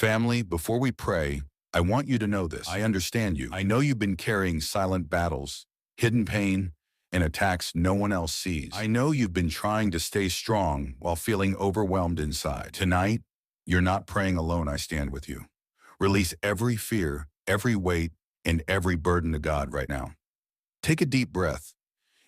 Family, before we pray, I want you to know this. I understand you. I know you've been carrying silent battles, hidden pain, and attacks no one else sees. I know you've been trying to stay strong while feeling overwhelmed inside. Tonight, you're not praying alone. I stand with you. Release every fear, every weight, and every burden to God right now. Take a deep breath.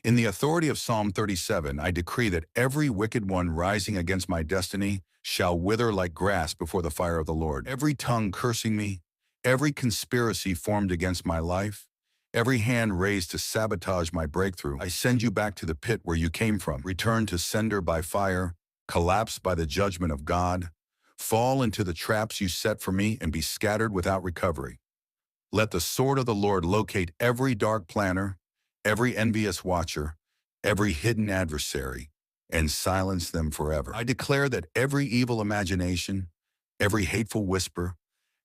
In the authority of Psalm 37, I decree that every wicked one rising against my destiny shall wither like grass before the fire of the Lord. Every tongue cursing me, every conspiracy formed against my life, every hand raised to sabotage my breakthrough, I send you back to the pit where you came from. Return to sender by fire, collapse by the judgment of God, fall into the traps you set for me and be scattered without recovery. Let the sword of the Lord locate every dark planner, every envious watcher, every hidden adversary, and silence them forever. I declare that every evil imagination, every hateful whisper,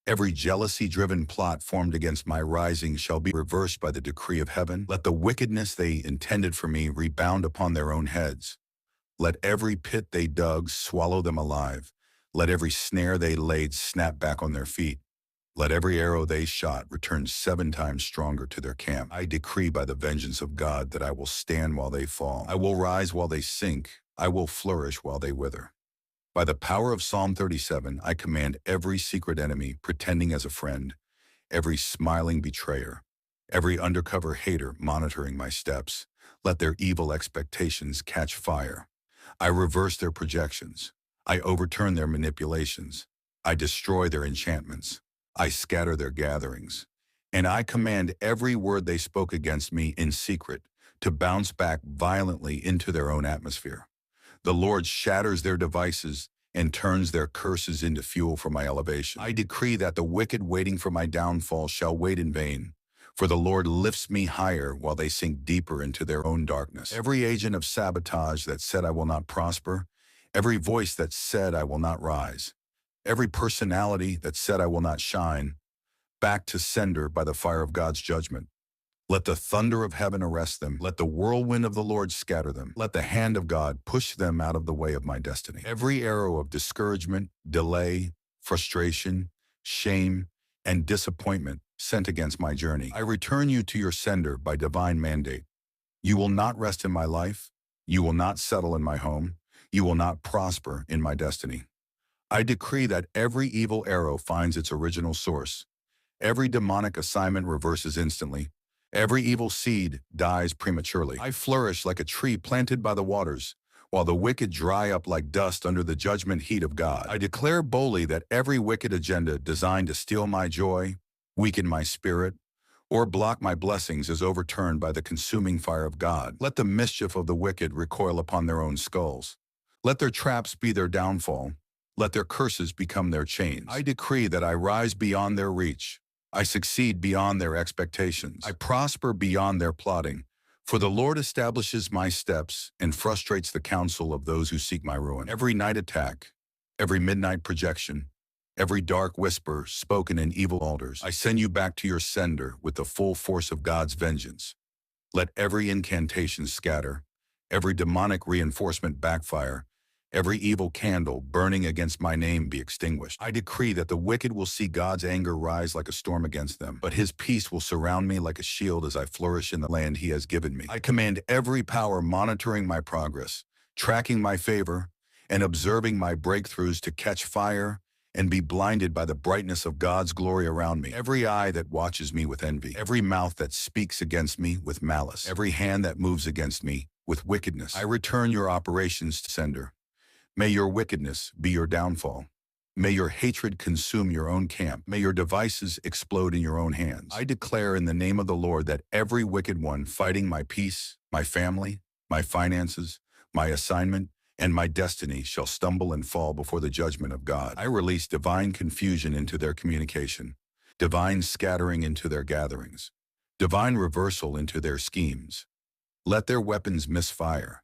every jealousy-driven plot formed against my rising shall be reversed by the decree of heaven. Let the wickedness they intended for me rebound upon their own heads. Let every pit they dug swallow them alive. Let every snare they laid snap back on their feet. Let every arrow they shot return 7 times stronger to their camp. I decree by the vengeance of God that I will stand while they fall. I will rise while they sink. I will flourish while they wither. By the power of Psalm 37, I command every secret enemy pretending as a friend, every smiling betrayer, every undercover hater monitoring my steps. Let their evil expectations catch fire. I reverse their projections. I overturn their manipulations. I destroy their enchantments. I scatter their gatherings, and I command every word they spoke against me in secret to bounce back violently into their own atmosphere. The Lord shatters their devices and turns their curses into fuel for my elevation. I decree that the wicked waiting for my downfall shall wait in vain, for the Lord lifts me higher while they sink deeper into their own darkness. Every agent of sabotage that said I will not prosper, every voice that said I will not rise, every personality that said I will not shine, back to sender by the fire of God's judgment. Let the thunder of heaven arrest them. Let the whirlwind of the Lord scatter them. Let the hand of God push them out of the way of my destiny. Every arrow of discouragement, delay, frustration, shame, and disappointment sent against my journey, I return you to your sender by divine mandate. You will not rest in my life. You will not settle in my home. You will not prosper in my destiny. I decree that every evil arrow finds its original source. Every demonic assignment reverses instantly. Every evil seed dies prematurely. I flourish like a tree planted by the waters, while the wicked dry up like dust under the judgment heat of God. I declare boldly that every wicked agenda designed to steal my joy, weaken my spirit, or block my blessings is overturned by the consuming fire of God. Let the mischief of the wicked recoil upon their own skulls. Let their traps be their downfall. Let their curses become their chains. I decree that I rise beyond their reach. I succeed beyond their expectations. I prosper beyond their plotting. For the Lord establishes my steps and frustrates the counsel of those who seek my ruin. Every night attack, every midnight projection, every dark whisper spoken in evil altars, I send you back to your sender with the full force of God's vengeance. Let every incantation scatter, every demonic reinforcement backfire, every evil candle burning against my name be extinguished. I decree that the wicked will see God's anger rise like a storm against them, but his peace will surround me like a shield as I flourish in the land he has given me. I command every power monitoring my progress, tracking my favor, and observing my breakthroughs to catch fire and be blinded by the brightness of God's glory around me. Every eye that watches me with envy, every mouth that speaks against me with malice, every hand that moves against me with wickedness, I return your operations to sender. May your wickedness be your downfall. May your hatred consume your own camp. May your devices explode in your own hands. I declare in the name of the Lord that every wicked one fighting my peace, my family, my finances, my assignment, and my destiny shall stumble and fall before the judgment of God. I release divine confusion into their communication, divine scattering into their gatherings, divine reversal into their schemes. Let their weapons misfire.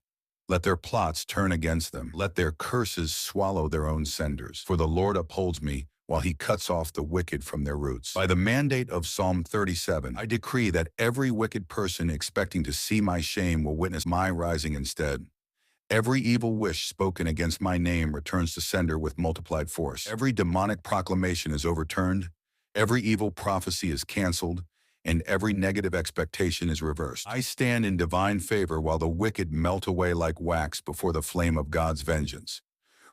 Let their plots turn against them. Let their curses swallow their own senders. For the Lord upholds me while he cuts off the wicked from their roots. By the mandate of Psalm 37, I decree that every wicked person expecting to see my shame will witness my rising instead. Every evil wish spoken against my name returns to sender with multiplied force. Every demonic proclamation is overturned, every evil prophecy is canceled, and every negative expectation is reversed. I stand in divine favor while the wicked melt away like wax before the flame of God's vengeance.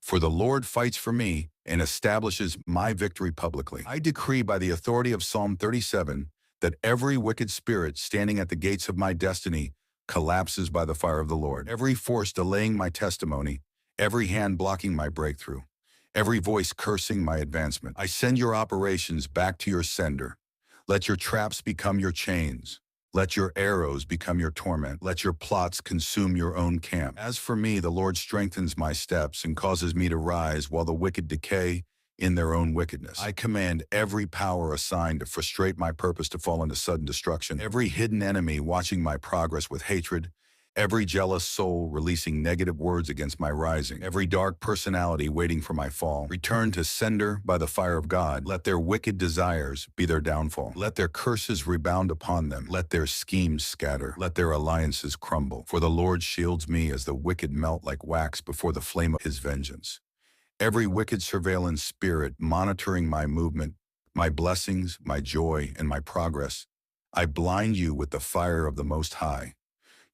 For the Lord fights for me and establishes my victory publicly. I decree by the authority of Psalm 37 that every wicked spirit standing at the gates of my destiny collapses by the fire of the Lord. Every force delaying my testimony, every hand blocking my breakthrough, every voice cursing my advancement. I send your operations back to your sender. Let your traps become your chains. Let your arrows become your torment. Let your plots consume your own camp. As for me, the Lord strengthens my steps and causes me to rise while the wicked decay in their own wickedness. I command every power assigned to frustrate my purpose to fall into sudden destruction. Every hidden enemy watching my progress with hatred. Every jealous soul releasing negative words against my rising. Every dark personality waiting for my fall. Return to sender by the fire of God. Let their wicked desires be their downfall. Let their curses rebound upon them. Let their schemes scatter. Let their alliances crumble. For the Lord shields me as the wicked melt like wax before the flame of his vengeance. Every wicked surveillance spirit monitoring my movement, my blessings, my joy, and my progress, I blind you with the fire of the Most High.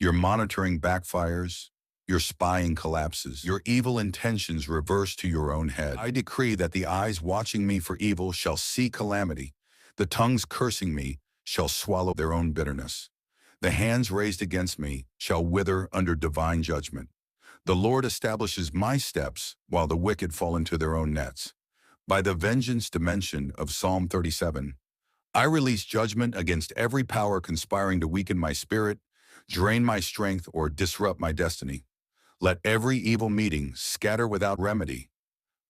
Your monitoring backfires, your spying collapses, your evil intentions reverse to your own head. I decree that the eyes watching me for evil shall see calamity. The tongues cursing me shall swallow their own bitterness. The hands raised against me shall wither under divine judgment. The Lord establishes my steps while the wicked fall into their own nets. By the vengeance dimension of Psalm 37, I release judgment against every power conspiring to weaken my spirit, drain my strength, or disrupt my destiny. Let every evil meeting scatter without remedy.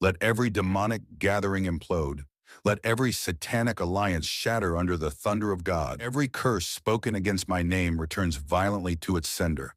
Let every demonic gathering implode. Let every satanic alliance shatter under the thunder of God. Every curse spoken against my name returns violently to its sender,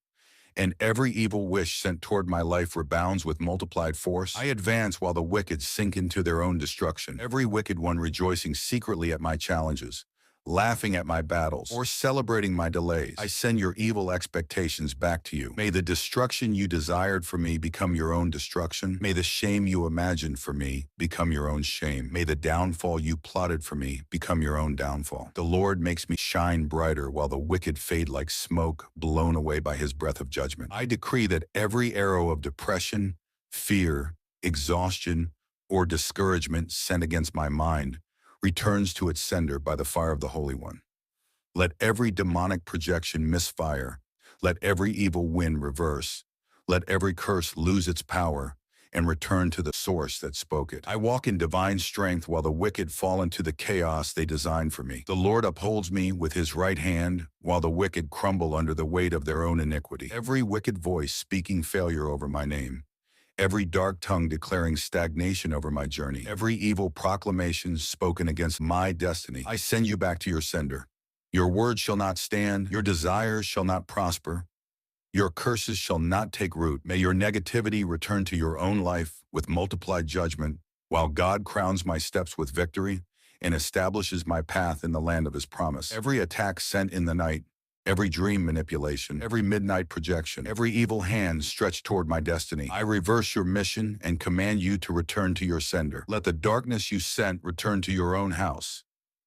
and every evil wish sent toward my life rebounds with multiplied force. I advance while the wicked sink into their own destruction. Every wicked one rejoicing secretly at my challenges, laughing at my battles, or celebrating my delays. I send your evil expectations back to you. May the destruction you desired for me become your own destruction. May the shame you imagined for me become your own shame. May the downfall you plotted for me become your own downfall. The Lord makes me shine brighter while the wicked fade like smoke blown away by his breath of judgment. I decree that every arrow of depression, fear, exhaustion, or discouragement sent against my mind returns to its sender by the fire of the Holy One. Let every demonic projection misfire. Let every evil wind reverse. Let every curse lose its power and return to the source that spoke it. I walk in divine strength while the wicked fall into the chaos they designed for me. The Lord upholds me with his right hand while the wicked crumble under the weight of their own iniquity. Every wicked voice speaking failure over my name, every dark tongue declaring stagnation over my journey, every evil proclamation spoken against my destiny, I send you back to your sender. Your word shall not stand, your desires shall not prosper, your curses shall not take root. May your negativity return to your own life with multiplied judgment, while God crowns my steps with victory and establishes my path in the land of his promise. Every attack sent in the night, every dream manipulation, every midnight projection, every evil hand stretched toward my destiny, I reverse your mission and command you to return to your sender. Let the darkness you sent return to your own house.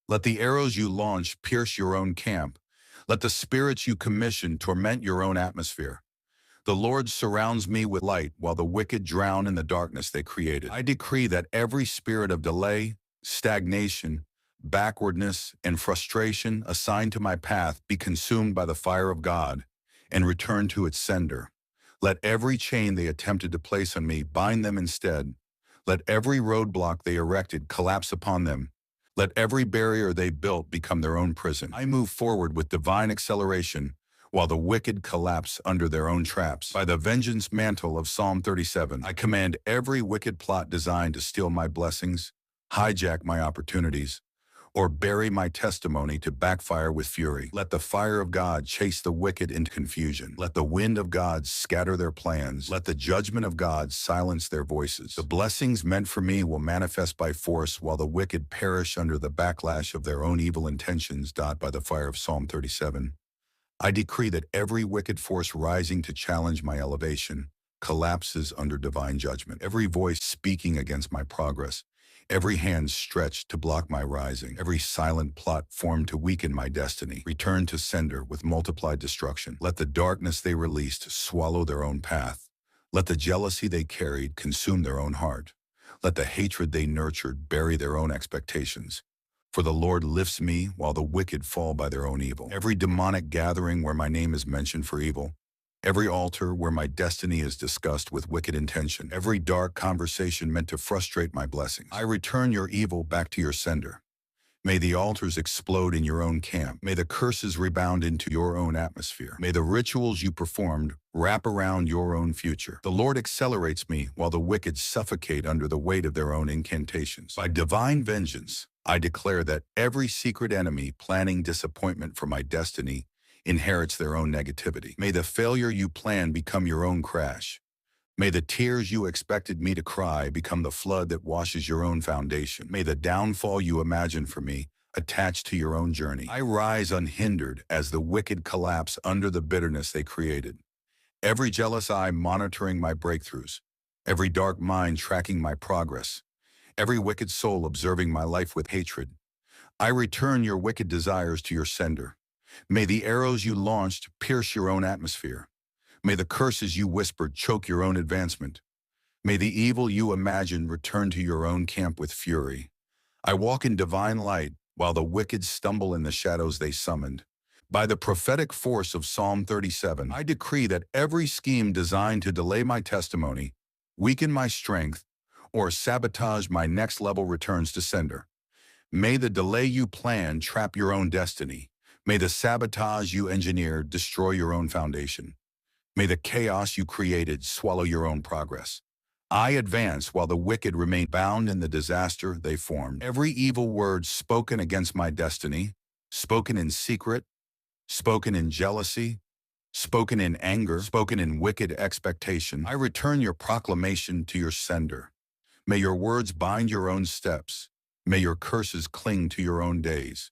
Let the arrows you launch pierce your own camp. Let the spirits you commission torment your own atmosphere. The Lord surrounds me with light while the wicked drown in the darkness they created. I decree that every spirit of delay, stagnation, backwardness, and frustration assigned to my path be consumed by the fire of God and return to its sender. Let every chain they attempted to place on me bind them instead. Let every roadblock they erected collapse upon them. Let every barrier they built become their own prison. I move forward with divine acceleration while the wicked collapse under their own traps. By the vengeance mantle of Psalm 37, I command every wicked plot designed to steal my blessings, hijack my opportunities, or bury my testimony to backfire with fury. Let the fire of God chase the wicked into confusion. Let the wind of God scatter their plans. Let the judgment of God silence their voices. The blessings meant for me will manifest by force while the wicked perish under the backlash of their own evil intentions. By the fire of Psalm 37, I decree that every wicked force rising to challenge my elevation collapses under divine judgment. Every voice speaking against my progress, every hand stretched to block my rising, every silent plot formed to weaken my destiny, return to sender with multiplied destruction. Let the darkness they released swallow their own path. Let the jealousy they carried consume their own heart. Let the hatred they nurtured bury their own expectations. For the Lord lifts me while the wicked fall by their own evil. Every demonic gathering where my name is mentioned for evil, every altar where my destiny is discussed with wicked intention, every dark conversation meant to frustrate my blessings, I return your evil back to your sender. May the altars explode in your own camp. May the curses rebound into your own atmosphere. May the rituals you performed wrap around your own future. The Lord accelerates me while the wicked suffocate under the weight of their own incantations. By divine vengeance, I declare that every secret enemy planning disappointment for my destiny inherits their own negativity. May the failure you plan become your own crash. May the tears you expected me to cry become the flood that washes your own foundation. May the downfall you imagined for me attach to your own journey. I rise unhindered as the wicked collapse under the bitterness they created. Every jealous eye monitoring my breakthroughs, every dark mind tracking my progress, every wicked soul observing my life with hatred. I return your wicked desires to your sender. May the arrows you launched pierce your own atmosphere. May the curses you whispered choke your own advancement. May the evil you imagined return to your own camp with fury. I walk in divine light while the wicked stumble in the shadows they summoned. By the prophetic force of Psalm 37, I decree that every scheme designed to delay my testimony, weaken my strength, or sabotage my next level returns to sender. May the delay you planned trap your own destiny. May the sabotage you engineered destroy your own foundation. May the chaos you created swallow your own progress. I advance while the wicked remain bound in the disaster they formed. Every evil word spoken against my destiny, spoken in secret, spoken in jealousy, spoken in anger, spoken in wicked expectation, I return your proclamation to your sender. May your words bind your own steps. May your curses cling to your own days.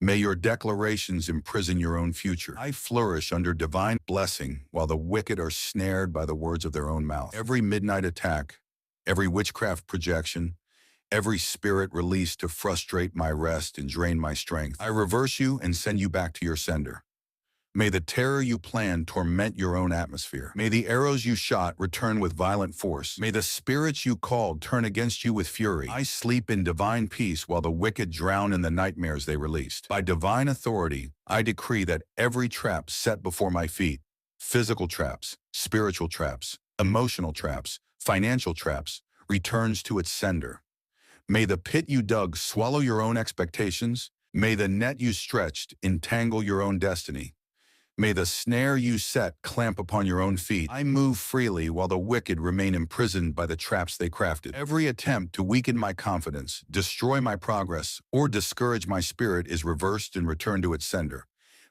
May your declarations imprison your own future. I flourish under divine blessing while the wicked are snared by the words of their own mouth. Every midnight attack, every witchcraft projection, every spirit released to frustrate my rest and drain my strength, I reverse you and send you back to your sender. May the terror you planned torment your own atmosphere. May the arrows you shot return with violent force. May the spirits you called turn against you with fury. I sleep in divine peace while the wicked drown in the nightmares they released. By divine authority, I decree that every trap set before my feet, physical traps, spiritual traps, emotional traps, financial traps, returns to its sender. May the pit you dug swallow your own expectations. May the net you stretched entangle your own destiny. May the snare you set clamp upon your own feet. I move freely while the wicked remain imprisoned by the traps they crafted. Every attempt to weaken my confidence, destroy my progress, or discourage my spirit is reversed and returned to its sender.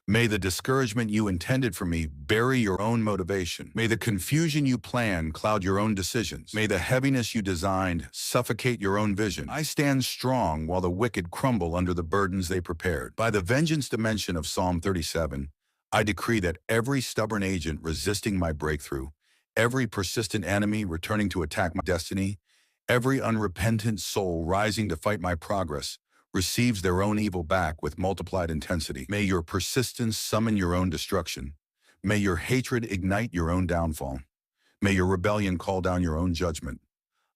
May the discouragement you intended for me bury your own motivation. May the confusion you plan cloud your own decisions. May the heaviness you designed suffocate your own vision. I stand strong while the wicked crumble under the burdens they prepared. By the vengeance dimension of Psalm 37, I decree that every stubborn agent resisting my breakthrough, every persistent enemy returning to attack my destiny, every unrepentant soul rising to fight my progress, receives their own evil back with multiplied intensity. May your persistence summon your own destruction. May your hatred ignite your own downfall. May your rebellion call down your own judgment.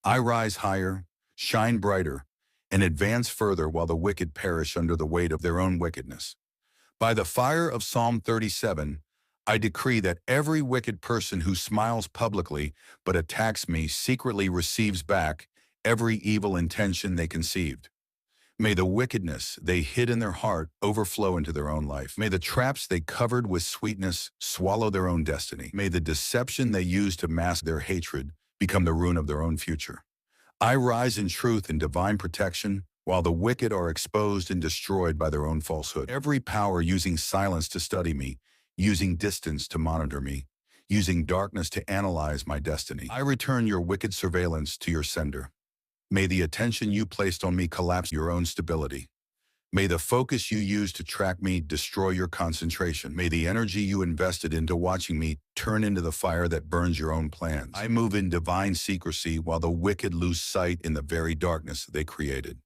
I rise higher, shine brighter, and advance further while the wicked perish under the weight of their own wickedness. By the fire of Psalm 37, I decree that every wicked person who smiles publicly but attacks me secretly receives back every evil intention they conceived. May the wickedness they hid in their heart overflow into their own life. May the traps they covered with sweetness swallow their own destiny. May the deception they used to mask their hatred become the ruin of their own future. I rise in truth and divine protection, while the wicked are exposed and destroyed by their own falsehood. Every power using silence to study me, using distance to monitor me, using darkness to analyze my destiny, I return your wicked surveillance to your sender. May the attention you placed on me collapse your own stability. May the focus you use to track me destroy your concentration. May the energy you invested into watching me turn into the fire that burns your own plans. I move in divine secrecy while the wicked lose sight in the very darkness they created.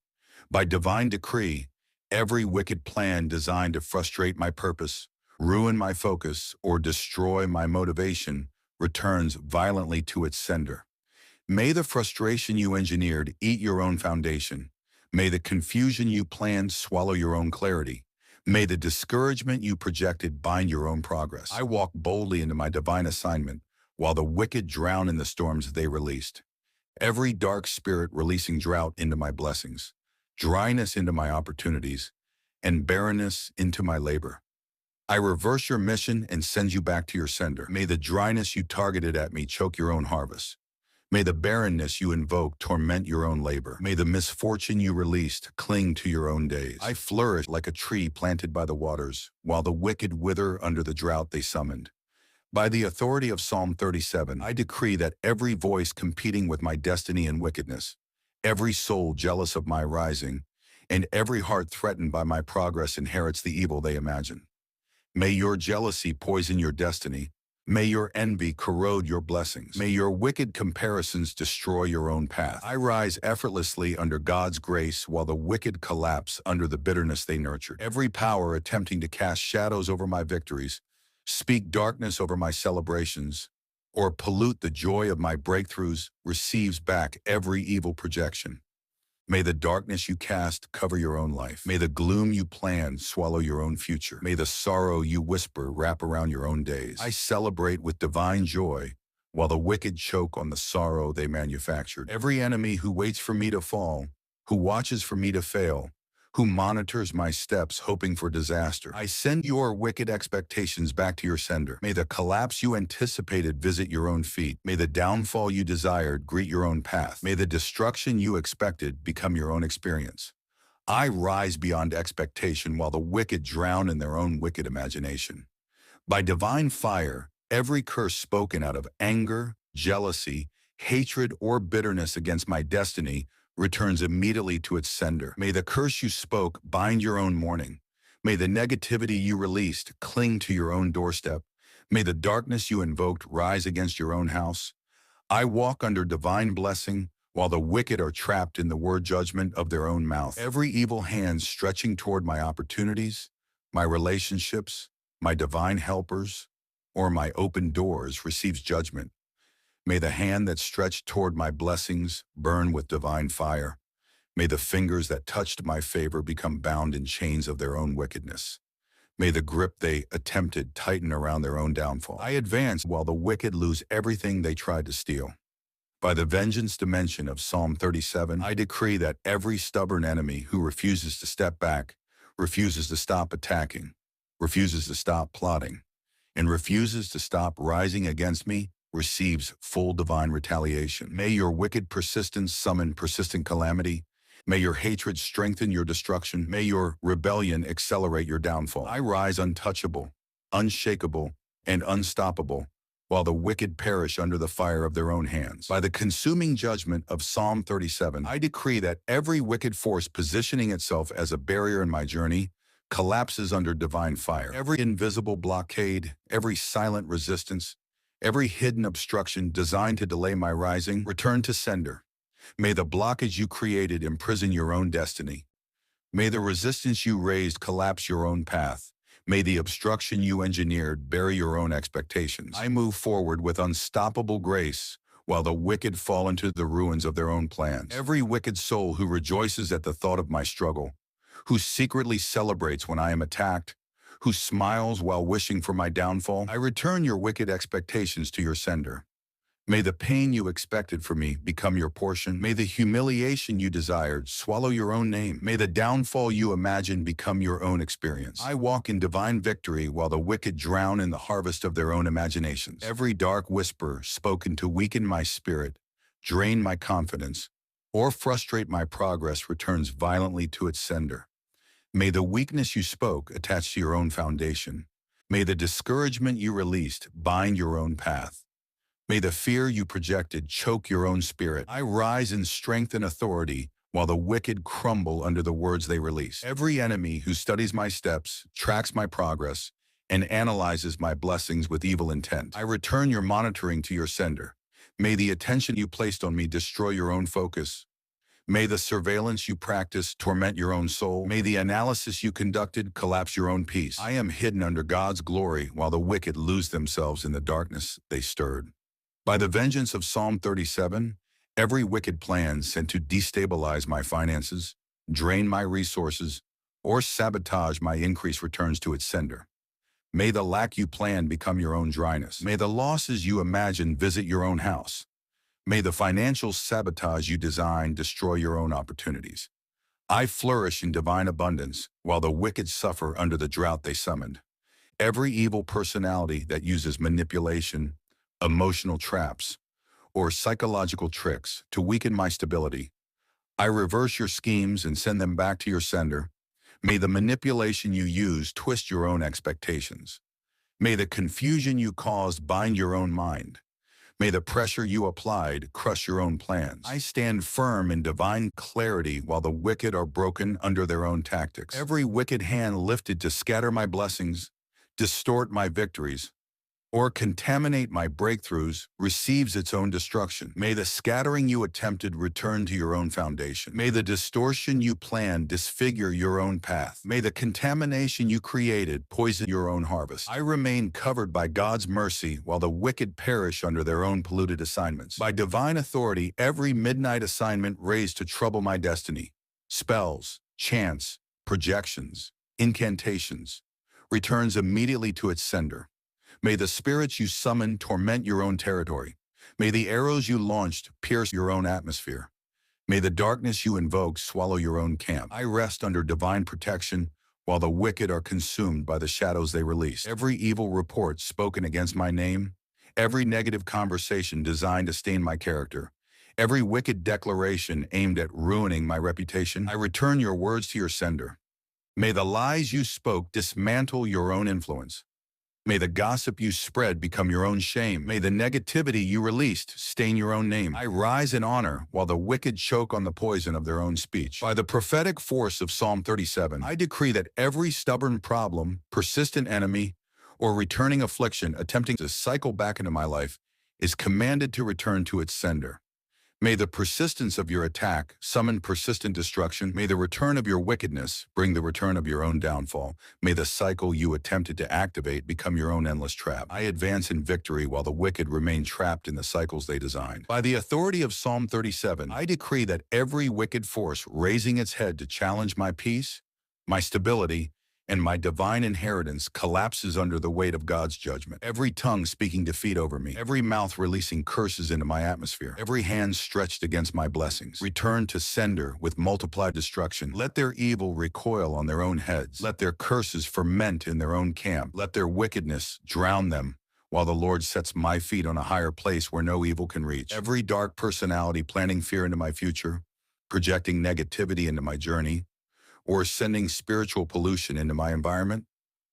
By divine decree, every wicked plan designed to frustrate my purpose, ruin my focus, or destroy my motivation returns violently to its sender. May the frustration you engineered eat your own foundation. May the confusion you planned swallow your own clarity. May the discouragement you projected bind your own progress. I walk boldly into my divine assignment, while the wicked drown in the storms they released. Every dark spirit releasing drought into my blessings, dryness into my opportunities, and barrenness into my labor. I reverse your mission and send you back to your sender. May the dryness you targeted at me choke your own harvest. May the barrenness you invoke torment your own labor. May the misfortune you released cling to your own days. I flourish like a tree planted by the waters, while the wicked wither under the drought they summoned. By the authority of Psalm 37, I decree that every voice competing with my destiny and wickedness, every soul jealous of my rising, and every heart threatened by my progress inherits the evil they imagine. May your jealousy poison your destiny. May your envy corrode your blessings. May your wicked comparisons destroy your own path. I rise effortlessly under God's grace while the wicked collapse under the bitterness they nurtured. Every power attempting to cast shadows over my victories, speak darkness over my celebrations, or pollute the joy of my breakthroughs receives back every evil projection. May the darkness you cast cover your own life. May the gloom you plan swallow your own future. May the sorrow you whisper wrap around your own days. I celebrate with divine joy, while the wicked choke on the sorrow they manufactured. Every enemy who waits for me to fall, who watches for me to fail, who monitors my steps hoping for disaster, I send your wicked expectations back to your sender. May the collapse you anticipated visit your own feet. May the downfall you desired greet your own path. May the destruction you expected become your own experience. I rise beyond expectation while the wicked drown in their own wicked imagination. By divine fire, every curse spoken out of anger, jealousy, hatred, or bitterness against my destiny returns immediately to its sender. May the curse you spoke bind your own mourning. May the negativity you released cling to your own doorstep. May the darkness you invoked rise against your own house. I walk under divine blessing, while the wicked are trapped in the word judgment of their own mouth. Every evil hand stretching toward my opportunities, my relationships, my divine helpers, or my open doors receives judgment. May the hand that stretched toward my blessings burn with divine fire. May the fingers that touched my favor become bound in chains of their own wickedness. May the grip they attempted tighten around their own downfall. I advance while the wicked lose everything they tried to steal. By the vengeance dimension of Psalm 37, I decree that every stubborn enemy who refuses to step back, refuses to stop attacking, refuses to stop plotting, and refuses to stop rising against me receives full divine retaliation. May your wicked persistence summon persistent calamity. May your hatred strengthen your destruction. May your rebellion accelerate your downfall. I rise untouchable, unshakable, and unstoppable, while the wicked perish under the fire of their own hands. By the consuming judgment of Psalm 37, I decree that every wicked force positioning itself as a barrier in my journey collapses under divine fire. Every invisible blockade, every silent resistance, every hidden obstruction designed to delay my rising, return to sender. May the blockage you created imprison your own destiny. May the resistance you raised collapse your own path. May the obstruction you engineered bury your own expectations. I move forward with unstoppable grace, while the wicked fall into the ruins of their own plans. Every wicked soul who rejoices at the thought of my struggle, who secretly celebrates when I am attacked, who smiles while wishing for my downfall, I return your wicked expectations to your sender. May the pain you expected for me become your portion. May the humiliation you desired swallow your own name. May the downfall you imagined become your own experience. I walk in divine victory while the wicked drown in the harvest of their own imaginations. Every dark whisper spoken to weaken my spirit, drain my confidence, or frustrate my progress returns violently to its sender. May the weakness you spoke attach to your own foundation. May the discouragement you released bind your own path. May the fear you projected choke your own spirit. I rise in strength and authority, while the wicked crumble under the words they release. Every enemy who studies my steps, tracks my progress, and analyzes my blessings with evil intent, I return your monitoring to your sender. May the attention you placed on me destroy your own focus. May the surveillance you practice torment your own soul. May the analysis you conducted collapse your own peace. I am hidden under God's glory while the wicked lose themselves in the darkness they stirred. By the vengeance of Psalm 37, every wicked plan sent to destabilize my finances, drain my resources, or sabotage my increase returns to its sender. May the lack you planned become your own dryness. May the losses you imagine visit your own house. May the financial sabotage you design destroy your own opportunities. I flourish in divine abundance, while the wicked suffer under the drought they summoned. Every evil personality that uses manipulation, emotional traps, or psychological tricks to weaken my stability, I reverse your schemes and send them back to your sender. May the manipulation you use twist your own expectations. May the confusion you caused bind your own mind. May the pressure you applied crush your own plans. I stand firm in divine clarity while the wicked are broken under their own tactics. Every wicked hand lifted to scatter my blessings, distort my victories, or contaminate my breakthroughs receives its own destruction. May the scattering you attempted return to your own foundation. May the distortion you planned disfigure your own path. May the contamination you created poison your own harvest. I remain covered by God's mercy while the wicked perish under their own polluted assignments. By divine authority, every midnight assignment raised to trouble my destiny, spells, chants, projections, incantations, returns immediately to its sender. May the spirits you summon torment your own territory. May the arrows you launched pierce your own atmosphere. May the darkness you invoke swallow your own camp. I rest under divine protection while the wicked are consumed by the shadows they release. Every evil report spoken against my name, every negative conversation designed to stain my character, every wicked declaration aimed at ruining my reputation, I return your words to your sender. May the lies you spoke dismantle your own influence. May the gossip you spread become your own shame. May the negativity you released stain your own name. I rise in honor while the wicked choke on the poison of their own speech. By the prophetic force of Psalm 37, I decree that every stubborn problem, persistent enemy, or returning affliction attempting to cycle back into my life is commanded to return to its sender. May the persistence of your attack summon persistent destruction. May the return of your wickedness bring the return of your own downfall. May the cycle you attempted to activate become your own endless trap. I advance in victory while the wicked remain trapped in the cycles they designed. By the authority of Psalm 37, I decree that every wicked force raising its head to challenge my peace, my stability, and my divine inheritance collapses under the weight of God's judgment. Every tongue speaking defeat over me, every mouth releasing curses into my atmosphere, every hand stretched against my blessings, return to sender with multiplied destruction. Let their evil recoil on their own heads. Let their curses ferment in their own camp. Let their wickedness drown them, while the Lord sets my feet on a higher place where no evil can reach. Every dark personality planting fear into my future, projecting negativity into my journey, or sending spiritual pollution into my environment,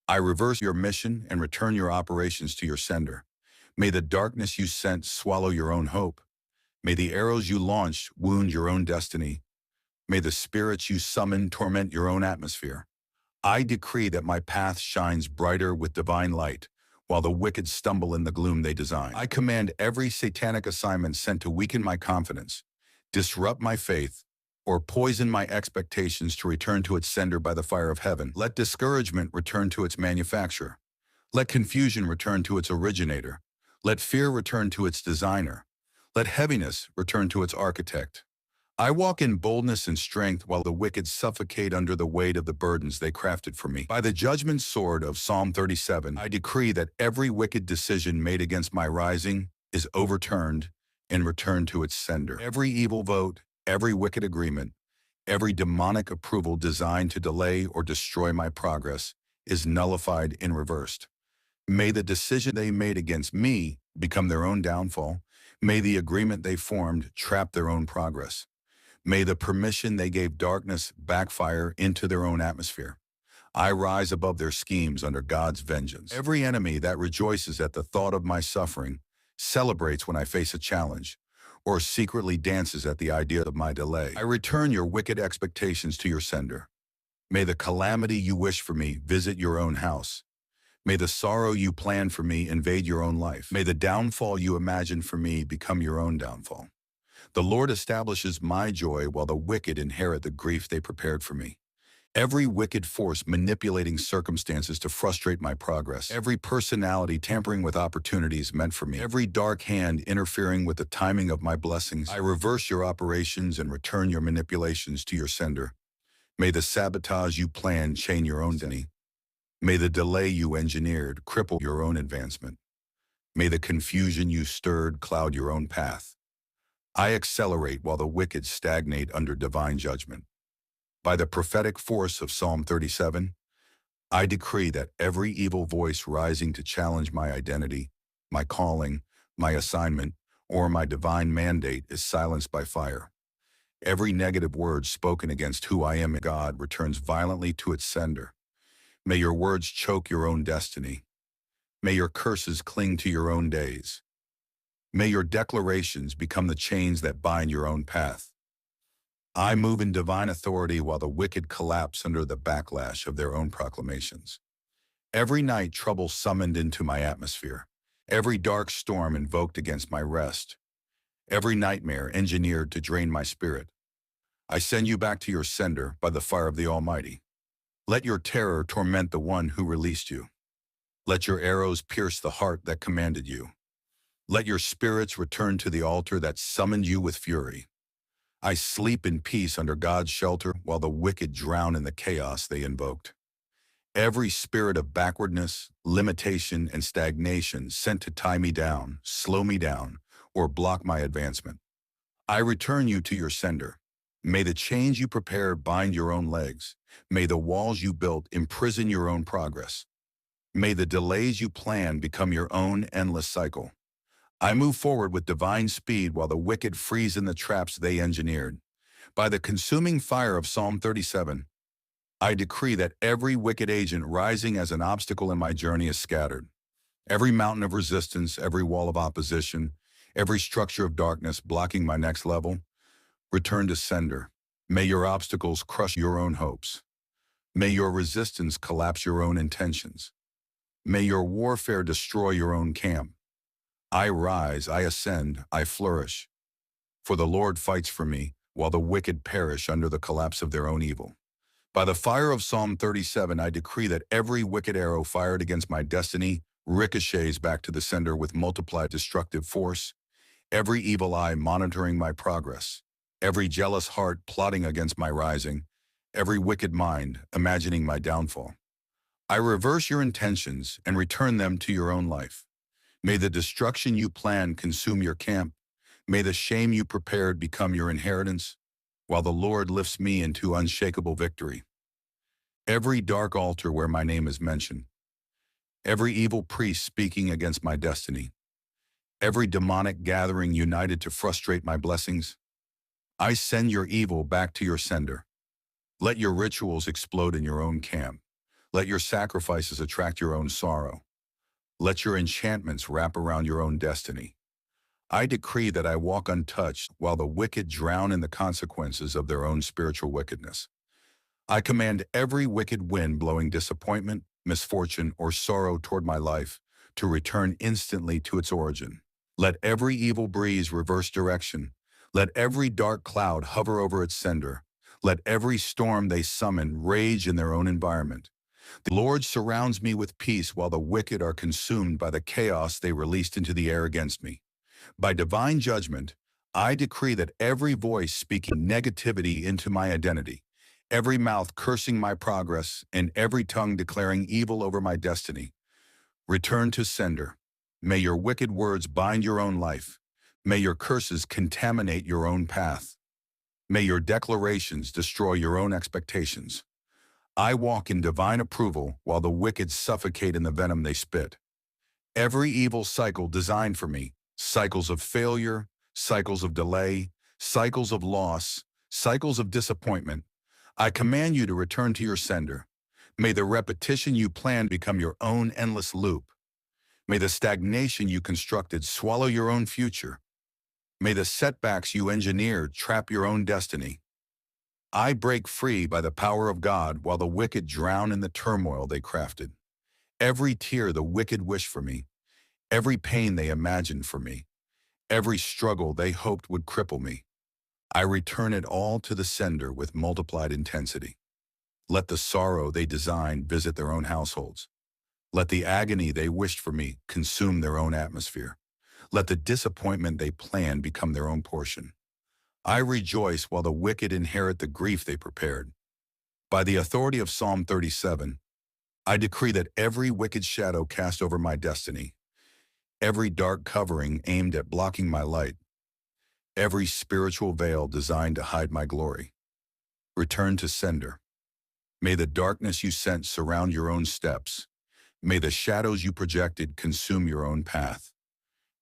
I reverse your mission and return your operations to your sender. May the darkness you sent swallow your own hope. May the arrows you launched wound your own destiny. May the spirits you summon torment your own atmosphere. I decree that my path shines brighter with divine light, while the wicked stumble in the gloom they design. I command every satanic assignment sent to weaken my confidence, disrupt my faith, or poison my expectations to return to its sender by the fire of heaven. Let discouragement return to its manufacturer. Let confusion return to its originator. Let fear return to its designer. Let heaviness return to its architect. I walk in boldness and strength while the wicked suffocate under the weight of the burdens they crafted for me. By the judgment sword of Psalm 37, I decree that every wicked decision made against my rising is overturned and returned to its sender. Every evil vote, every wicked agreement, every demonic approval designed to delay or destroy my progress is nullified and reversed. May the decision they made against me become their own downfall. May the agreement they formed trap their own progress. May the permission they gave darkness backfire into their own atmosphere. I rise above their schemes under God's vengeance. Every enemy that rejoices at the thought of my suffering celebrates when I face a challenge, or secretly dances at the idea of my delay. I return your wicked expectations to your sender. May the calamity you wish for me visit your own house. May the sorrow you plan for me invade your own life. May the downfall you imagine for me become your own downfall. The Lord establishes my joy while the wicked inherit the grief they prepared for me. Every wicked force manipulating circumstances to frustrate my progress. Every personality tampering with opportunities meant for me. Every dark hand interfering with the timing of my blessings. I reverse your operations and return your manipulations to your sender. May the sabotage you planned chain your own destiny. May the delay you engineered cripple your own advancement. May the confusion you stirred cloud your own path. I accelerate while the wicked stagnate under divine judgment. By the prophetic force of Psalm 37, I decree that every evil voice rising to challenge my identity, my calling, my assignment, or my divine mandate is silenced by fire. Every negative word spoken against who I am in God returns violently to its sender. May your words choke your own destiny. May your curses cling to your own days. May your declarations become the chains that bind your own path. I move in divine authority while the wicked collapse under the backlash of their own proclamations. Every night trouble summoned into my atmosphere. Every dark storm invoked against my rest. Every nightmare engineered to drain my spirit. I send you back to your sender by the fire of the Almighty. Let your terror torment the one who released you. Let your arrows pierce the heart that commanded you. Let your spirits return to the altar that summoned you with fury. I sleep in peace under God's shelter while the wicked drown in the chaos they invoked. Every spirit of backwardness, limitation, and stagnation sent to tie me down, slow me down, or block my advancement. I return you to your sender. May the chains you prepared bind your own legs. May the walls you built imprison your own progress. May the delays you planned become your own endless cycle. I move forward with divine speed while the wicked freeze in the traps they engineered. By the consuming fire of Psalm 37, I decree that every wicked agent rising as an obstacle in my journey is scattered. Every mountain of resistance, every wall of opposition, every structure of darkness blocking my next level, return to sender. May your obstacles crush your own hopes. May your resistance collapse your own intentions. May your warfare destroy your own camp. I rise, I ascend, I flourish. For the Lord fights for me, while the wicked perish under the collapse of their own evil. By the fire of Psalm 37, I decree that every wicked arrow fired against my destiny ricochets back to the sender with multiplied destructive force. Every evil eye monitoring my progress. Every jealous heart plotting against my rising. Every wicked mind imagining my downfall. I reverse your intentions and return them to your own life. May the destruction you plan consume your camp. May the shame you prepared become your inheritance, while the Lord lifts me into unshakable victory. Every dark altar where my name is mentioned, every evil priest speaking against my destiny, every demonic gathering united to frustrate my blessings, I send your evil back to your sender. Let your rituals explode in your own camp. Let your sacrifices attract your own sorrow. Let your enchantments wrap around your own destiny. I decree that I walk untouched while the wicked drown in the consequences of their own spiritual wickedness. I command every wicked wind blowing disappointment, misfortune, or sorrow toward my life to return instantly to its origin. Let every evil breeze reverse direction. Let every dark cloud hover over its sender. Let every storm they summon rage in their own environment. The Lord surrounds me with peace while the wicked are consumed by the chaos they released into the air against me. By divine judgment, I decree that every voice speaking negativity into my identity, every mouth cursing my progress, and every tongue declaring evil over my destiny, return to sender. May your wicked words bind your own life. May your curses contaminate your own path. May your declarations destroy your own expectations. I walk in divine approval while the wicked suffocate in the venom they spit. Every evil cycle designed for me, cycles of failure, cycles of delay, cycles of loss, cycles of disappointment, I command you to return to your sender. May the repetition you planned become your own endless loop. May the stagnation you constructed swallow your own future. May the setbacks you engineered trap your own destiny. I break free by the power of God while the wicked drown in the turmoil they crafted. Every tear the wicked wish for me, every pain they imagined for me, every struggle they hoped would cripple me, I return it all to the sender with multiplied intensity. Let the sorrow they designed visit their own households. Let the agony they wished for me consume their own atmosphere. Let the disappointment they planned become their own portion. I rejoice while the wicked inherit the grief they prepared. By the authority of Psalm 37, I decree that every wicked shadow cast over my destiny, every dark covering aimed at blocking my light, every spiritual veil designed to hide my glory, return to sender. May the darkness you sent surround your own steps. May the shadows you projected consume your own path.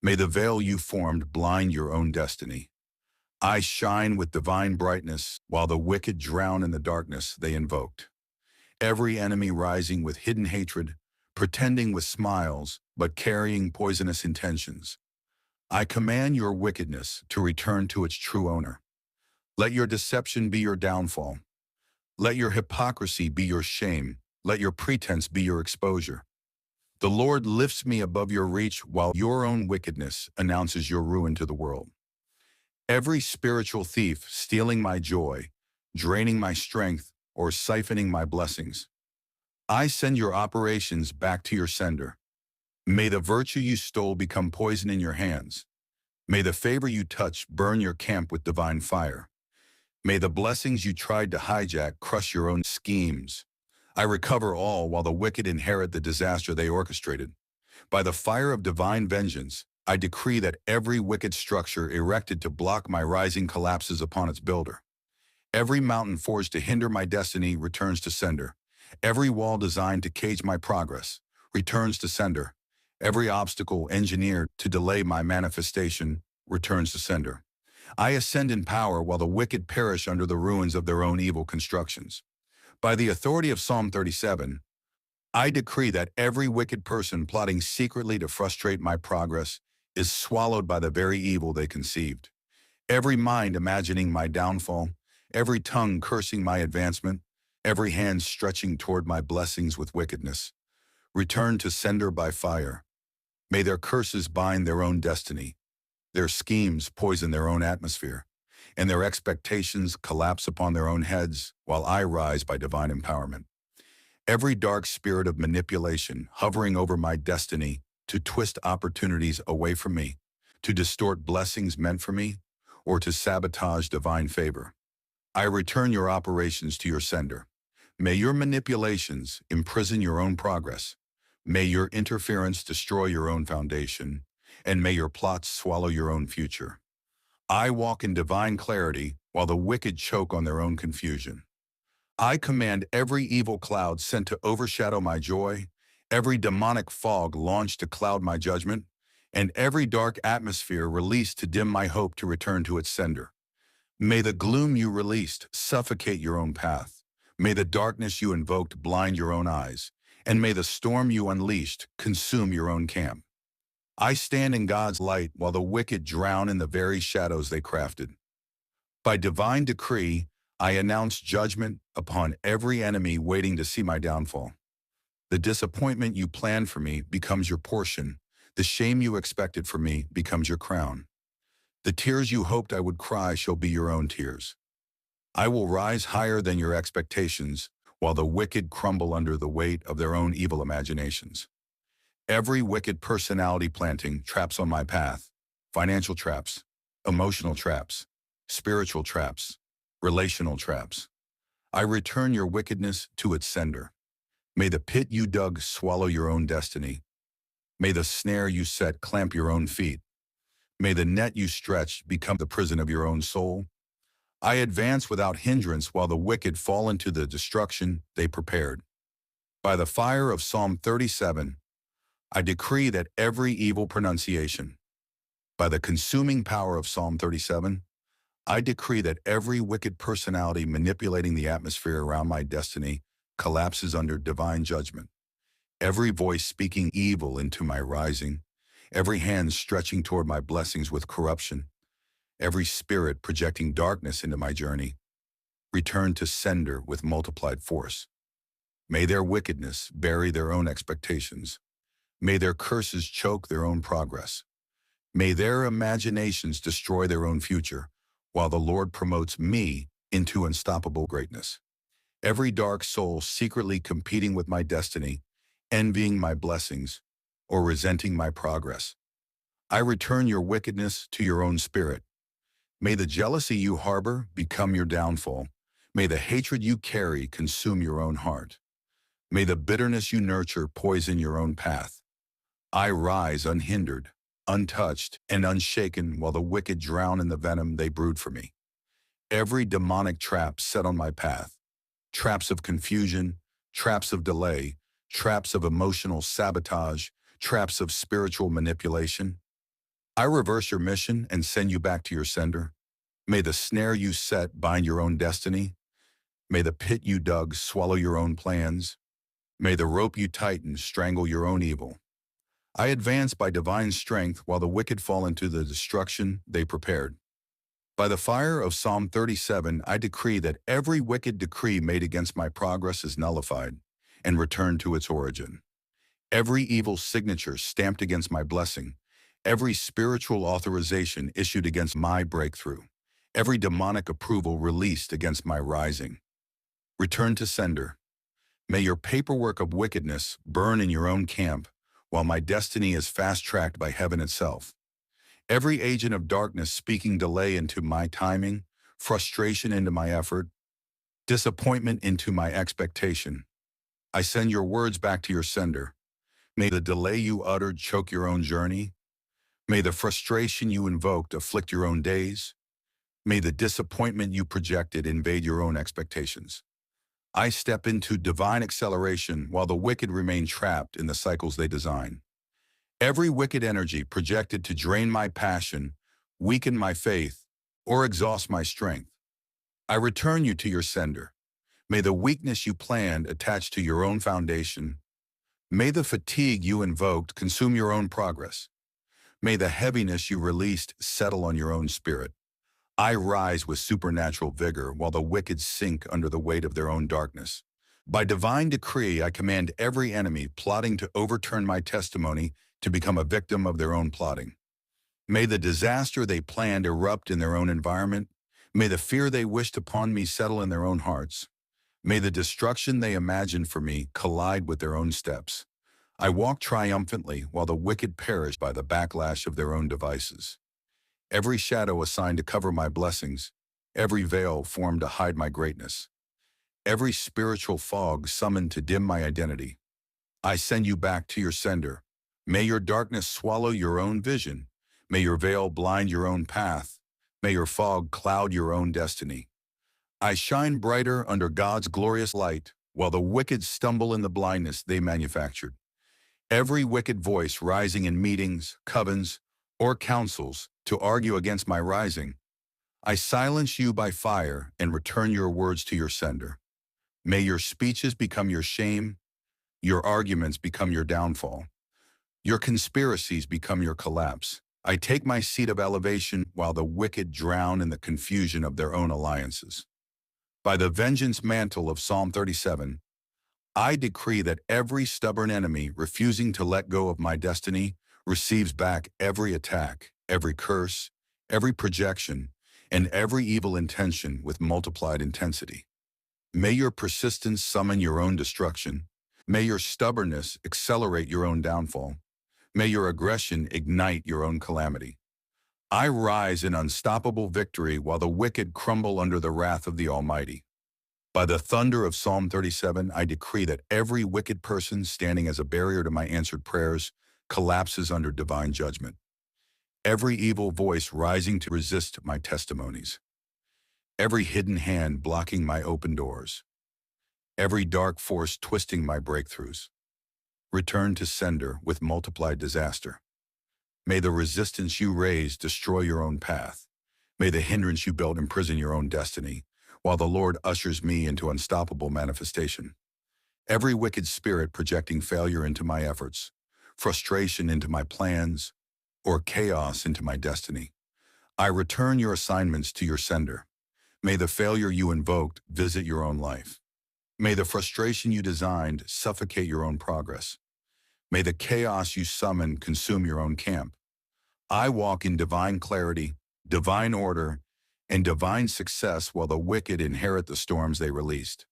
May the veil you formed blind your own destiny. I shine with divine brightness while the wicked drown in the darkness they invoked. Every enemy rising with hidden hatred, pretending with smiles, but carrying poisonous intentions. I command your wickedness to return to its true owner. Let your deception be your downfall. Let your hypocrisy be your shame. Let your pretense be your exposure. The Lord lifts me above your reach while your own wickedness announces your ruin to the world. Every spiritual thief stealing my joy, draining my strength, or siphoning my blessings, I send your operations back to your sender. May the virtue you stole become poison in your hands. May the favor you touch burn your camp with divine fire. May the blessings you tried to hijack crush your own schemes. I recover all while the wicked inherit the disaster they orchestrated. By the fire of divine vengeance, I decree that every wicked structure erected to block my rising collapses upon its builder. Every mountain forged to hinder my destiny returns to sender. Every wall designed to cage my progress returns to sender. Every obstacle engineered to delay my manifestation returns to sender. I ascend in power while the wicked perish under the ruins of their own evil constructions. By the authority of Psalm 37, I decree that every wicked person plotting secretly to frustrate my progress is swallowed by the very evil they conceived. Every mind imagining my downfall, every tongue cursing my advancement, every hand stretching toward my blessings with wickedness, return to sender by fire. May their curses bind their own destiny, their schemes poison their own atmosphere, and their expectations collapse upon their own heads while I rise by divine empowerment. Every dark spirit of manipulation hovering over my destiny to twist opportunities away from me, to distort blessings meant for me, or to sabotage divine favor, I return your operations to your sender. May your manipulations imprison your own progress. May your interference destroy your own foundation, and may your plots swallow your own future. I walk in divine clarity while the wicked choke on their own confusion. I command every evil cloud sent to overshadow my joy, every demonic fog launched to cloud my judgment, and every dark atmosphere released to dim my hope to return to its sender. May the gloom you released suffocate your own path. May the darkness you invoked blind your own eyes, and may the storm you unleashed consume your own camp. I stand in God's light while the wicked drown in the very shadows they crafted. By divine decree, I announce judgment upon every enemy waiting to see my downfall. The disappointment you planned for me becomes your portion. The shame you expected for me becomes your crown. The tears you hoped I would cry shall be your own tears. I will rise higher than your expectations, while the wicked crumble under the weight of their own evil imaginations. Every wicked personality planting traps on my path, financial traps, emotional traps, spiritual traps, relational traps. I return your wickedness to its sender. May the pit you dug swallow your own destiny. May the snare you set clamp your own feet. May the net you stretched become the prison of your own soul. I advance without hindrance while the wicked fall into the destruction they prepared. By the fire of Psalm 37, I decree that every evil pronunciation. By the consuming power of Psalm 37, I decree that every wicked personality manipulating the atmosphere around my destiny collapses under divine judgment. Every voice speaking evil into my rising, every hand stretching toward my blessings with corruption, Every spirit projecting darkness into my journey, return to sender with multiplied force. May their wickedness bury their own expectations. May their curses choke their own progress. May their imaginations destroy their own future, while the Lord promotes me into unstoppable greatness. Every dark soul secretly competing with my destiny, envying my blessings, or resenting my progress, I return your wickedness to your own spirit. May the jealousy you harbor become your downfall. May the hatred you carry consume your own heart. May the bitterness you nurture poison your own path. I rise unhindered, untouched, and unshaken while the wicked drown in the venom they brood for me. Every demonic trap set on my path, traps of confusion, traps of delay, traps of emotional sabotage, traps of spiritual manipulation, I reverse your mission and send you back to your sender. May the snare you set bind your own destiny. May the pit you dug swallow your own plans. May the rope you tighten strangle your own evil. I advance by divine strength while the wicked fall into the destruction they prepared. By the fire of Psalm 37, I decree that every wicked decree made against my progress is nullified and returned to its origin. Every evil signature stamped against my blessing, every spiritual authorization issued against my breakthrough, every demonic approval released against my rising. Return to sender. May your paperwork of wickedness burn in your own camp, while my destiny is fast-tracked by heaven itself. Every agent of darkness speaking delay into my timing, frustration into my effort, disappointment into my expectation, I send your words back to your sender. May the delay you uttered choke your own journey. May the frustration you invoked afflict your own days. May the disappointment you projected invade your own expectations. I step into divine acceleration while the wicked remain trapped in the cycles they design. Every wicked energy projected to drain my passion, weaken my faith, or exhaust my strength, I return you to your sender. May the weakness you planned attach to your own foundation. May the fatigue you invoked consume your own progress. May the heaviness you released settle on your own spirit. I rise with supernatural vigor while the wicked sink under the weight of their own darkness. By divine decree, I command every enemy plotting to overturn my testimony to become a victim of their own plotting. May the disaster they planned erupt in their own environment. May the fear they wished upon me settle in their own hearts. May the destruction they imagined for me collide with their own steps. I walk triumphantly while the wicked perish by the backlash of their own devices. Every shadow assigned to cover my blessings, every veil formed to hide my greatness, every spiritual fog summoned to dim my identity, I send you back to your sender. May your darkness swallow your own vision. May your veil blind your own path. May your fog cloud your own destiny. I shine brighter under God's glorious light, while the wicked stumble in the blindness they manufactured. Every wicked voice rising in meetings, covens, or councils to argue against my rising, I silence you by fire and return your words to your sender. May your speeches become your shame, your arguments become your downfall, your conspiracies become your collapse. I take my seat of elevation while the wicked drown in the confusion of their own alliances. By the vengeance mantle of Psalm 37, I decree that every stubborn enemy refusing to let go of my destiny receives back every attack, every curse, every projection, and every evil intention with multiplied intensity. May your persistence summon your own destruction. May your stubbornness accelerate your own downfall. May your aggression ignite your own calamity. I rise in unstoppable victory while the wicked crumble under the wrath of the Almighty. By the thunder of Psalm 37, I decree that every wicked person standing as a barrier to my answered prayers collapses under divine judgment. Every evil voice rising to resist my testimonies. Every hidden hand blocking my open doors. Every dark force twisting my breakthroughs. Return to sender with multiplied disaster. May the resistance you raise destroy your own path. May the hindrance you built imprison your own destiny, while the Lord ushers me into unstoppable manifestation. Every wicked spirit projecting failure into my efforts, frustration into my plans, or chaos into my destiny, I return your assignments to your sender. May the failure you invoked visit your own life. May the frustration you designed suffocate your own progress. May the chaos you summon consume your own camp. I walk in divine clarity, divine order, and divine success while the wicked inherit the storms they released.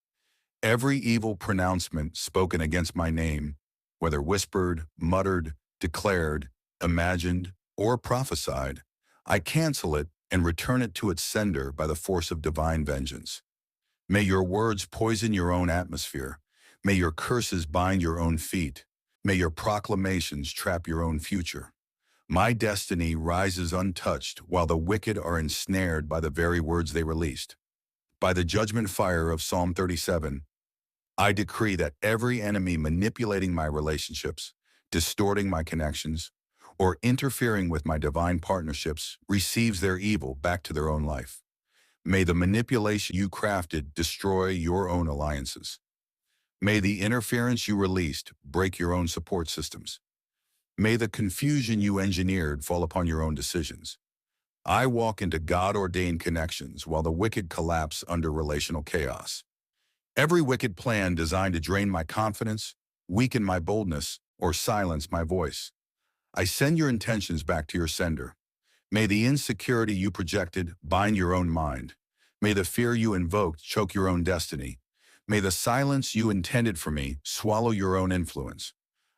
Every evil pronouncement spoken against my name, whether whispered, muttered, declared, imagined, or prophesied, I cancel it and return it to its sender by the force of divine vengeance. May your words poison your own atmosphere. May your curses bind your own feet. May your proclamations trap your own future. My destiny rises untouched while the wicked are ensnared by the very words they released. By the judgment fire of Psalm 37, I decree that every enemy manipulating my relationships, distorting my connections, or interfering with my divine partnerships receives their evil back to their own life. May the manipulation you crafted destroy your own alliances. May the interference you released break your own support systems. May the confusion you engineered fall upon your own decisions. I walk into God-ordained connections while the wicked collapse under relational chaos. Every wicked plan designed to drain my confidence, weaken my boldness, or silence my voice. I send your intentions back to your sender. May the insecurity you projected bind your own mind. May the fear you invoked choke your own destiny. May the silence you intended for me swallow your own influence.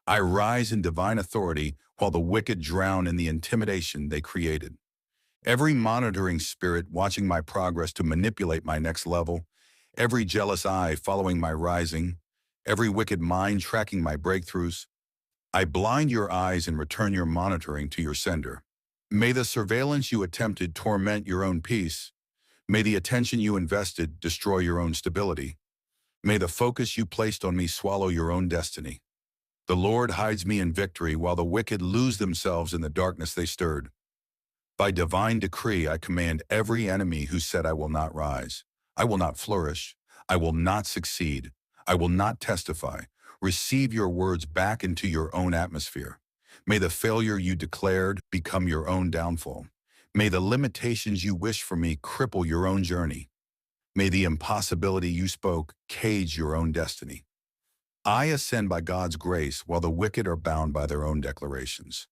I rise in divine authority while the wicked drown in the intimidation they created. Every monitoring spirit watching my progress to manipulate my next level, every jealous eye following my rising, every wicked mind tracking my breakthroughs, I blind your eyes and return your monitoring to your sender. May the surveillance you attempted torment your own peace. May the attention you invested destroy your own stability. May the focus you placed on me swallow your own destiny. The Lord hides me in victory while the wicked lose themselves in the darkness they stirred. By divine decree, I command every enemy who said I will not rise, I will not flourish, I will not succeed, I will not testify. Receive your words back into your own atmosphere. May the failure you declared become your own downfall. May the limitations you wish for me cripple your own journey. May the impossibility you spoke cage your own destiny. I ascend by God's grace while the wicked are bound by their own declarations.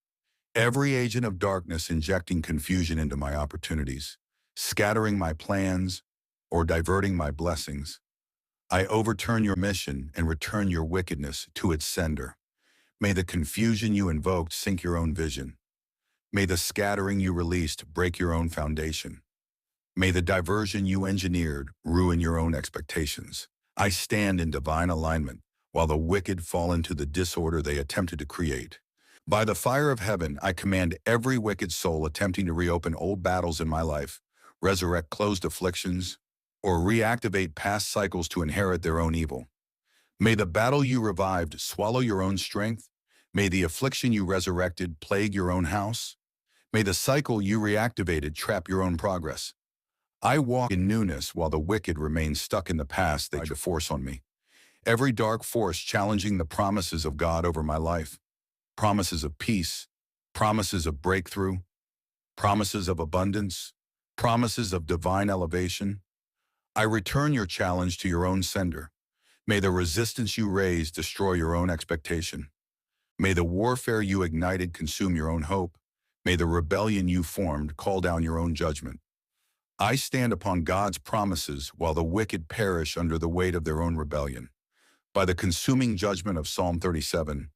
Every agent of darkness injecting confusion into my opportunities, scattering my plans, or diverting my blessings, I overturn your mission and return your wickedness to its sender. May the confusion you invoked sink your own vision. May the scattering you released break your own foundation. May the diversion you engineered ruin your own expectations. I stand in divine alignment while the wicked fall into the disorder they attempted to create. By the fire of heaven, I command every wicked soul attempting to reopen old battles in my life, resurrect closed afflictions, or reactivate past cycles to inherit their own evil. May the battle you revived swallow your own strength. May the affliction you resurrected plague your own house. May the cycle you reactivated trap your own progress. I walk in newness while the wicked remain stuck in the past they tried to force on me. Every dark force challenging the promises of God over my life, promises of peace, promises of breakthrough, promises of abundance, promises of divine elevation. I return your challenge to your own sender. May the resistance you raised destroy your own expectation. May the warfare you ignited consume your own hope. May the rebellion you formed call down your own judgment. I stand upon God's promises while the wicked perish under the weight of their own rebellion. By the consuming judgment of Psalm 37,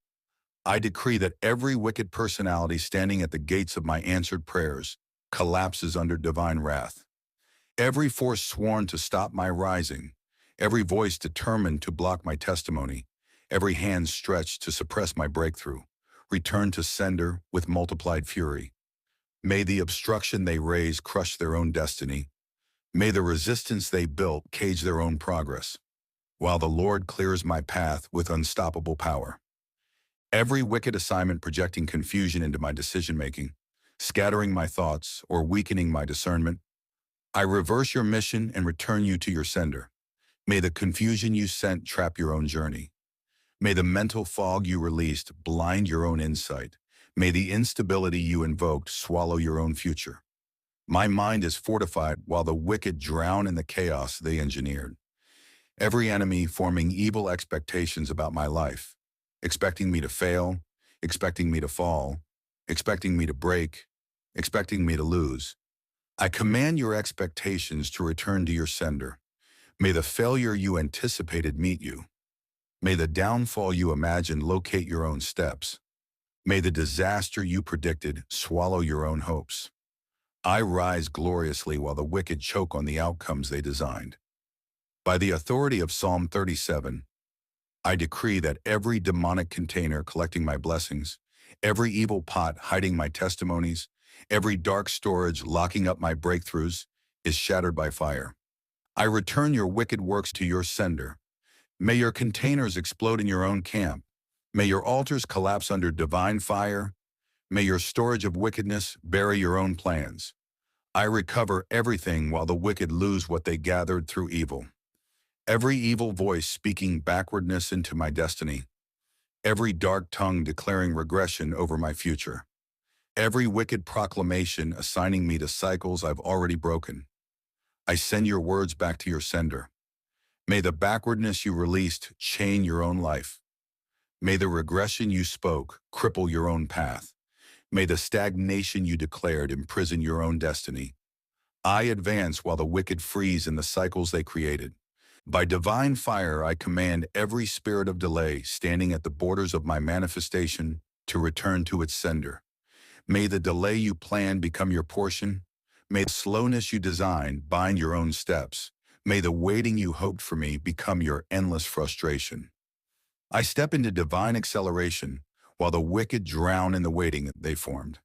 I decree that every wicked personality standing at the gates of my answered prayers collapses under divine wrath. Every force sworn to stop my rising, every voice determined to block my testimony, every hand stretched to suppress my breakthrough, return to sender with multiplied fury. May the obstruction they raise crush their own destiny. May the resistance they built cage their own progress, while the Lord clears my path with unstoppable power. Every wicked assignment projecting confusion into my decision-making, scattering my thoughts, or weakening my discernment, I reverse your mission and return you to your sender. May the confusion you sent trap your own journey. May the mental fog you released blind your own insight. May the instability you invoked swallow your own future. My mind is fortified while the wicked drown in the chaos they engineered. Every enemy forming evil expectations about my life, expecting me to fail, expecting me to fall, expecting me to break, expecting me to lose. I command your expectations to return to your sender. May the failure you anticipated meet you. May the downfall you imagined locate your own steps. May the disaster you predicted swallow your own hopes. I rise gloriously while the wicked choke on the outcomes they designed. By the authority of Psalm 37, I decree that every demonic container collecting my blessings, every evil pot hiding my testimonies, every dark storage locking up my breakthroughs is shattered by fire. I return your wicked works to your sender. May your containers explode in your own camp. May your altars collapse under divine fire. May your storage of wickedness bury your own plans. I recover everything while the wicked lose what they gathered through evil. Every evil voice speaking backwardness into my destiny. Every dark tongue declaring regression over my future. Every wicked proclamation assigning me to cycles I've already broken. I send your words back to your sender. May the backwardness you released chain your own life. May the regression you spoke cripple your own path. May the stagnation you declared imprison your own destiny. I advance while the wicked freeze in the cycles they created. By divine fire, I command every spirit of delay standing at the borders of my manifestation to return to its sender. May the delay you planned become your portion. May the slowness you designed bind your own steps. May the waiting you hoped for me become your endless frustration. I step into divine acceleration while the wicked drown in the waiting they formed.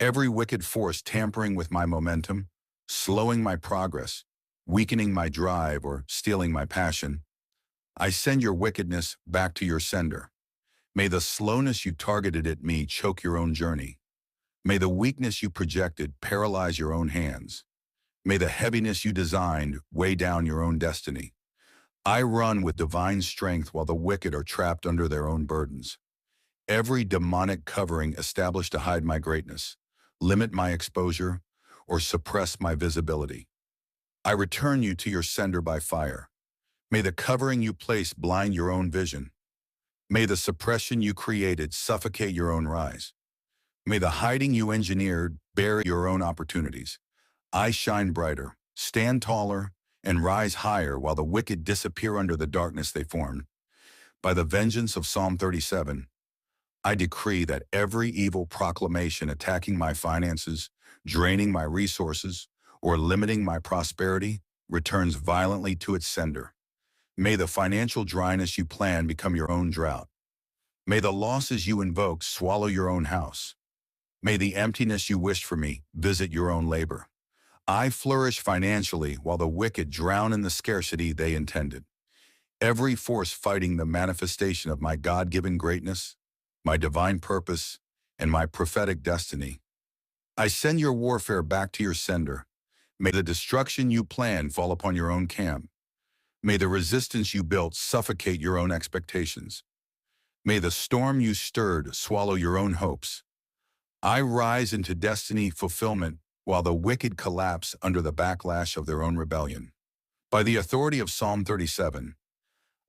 Every wicked force tampering with my momentum, slowing my progress, weakening my drive, or stealing my passion, I send your wickedness back to your sender. May the slowness you targeted at me choke your own journey. May the weakness you projected paralyze your own hands. May the heaviness you designed weigh down your own destiny. I run with divine strength while the wicked are trapped under their own burdens. Every demonic covering established to hide my greatness, limit my exposure, or suppress my visibility, I return you to your sender by fire. May the covering you place blind your own vision. May the suppression you created suffocate your own rise. May the hiding you engineered bury your own opportunities. I shine brighter, stand taller, and rise higher while the wicked disappear under the darkness they formed. By the vengeance of Psalm 37, I decree that every evil proclamation attacking my finances, draining my resources, or limiting my prosperity returns violently to its sender. May the financial dryness you plan become your own drought. May the losses you invoke swallow your own house. May the emptiness you wished for me visit your own labor. I flourish financially while the wicked drown in the scarcity they intended. Every force fighting the manifestation of my God-given greatness, my divine purpose, and my prophetic destiny, I send your warfare back to your sender. May the destruction you planned fall upon your own camp. May the resistance you built suffocate your own expectations. May the storm you stirred swallow your own hopes. I rise into destiny fulfillment while the wicked collapse under the backlash of their own rebellion. By the authority of Psalm 37,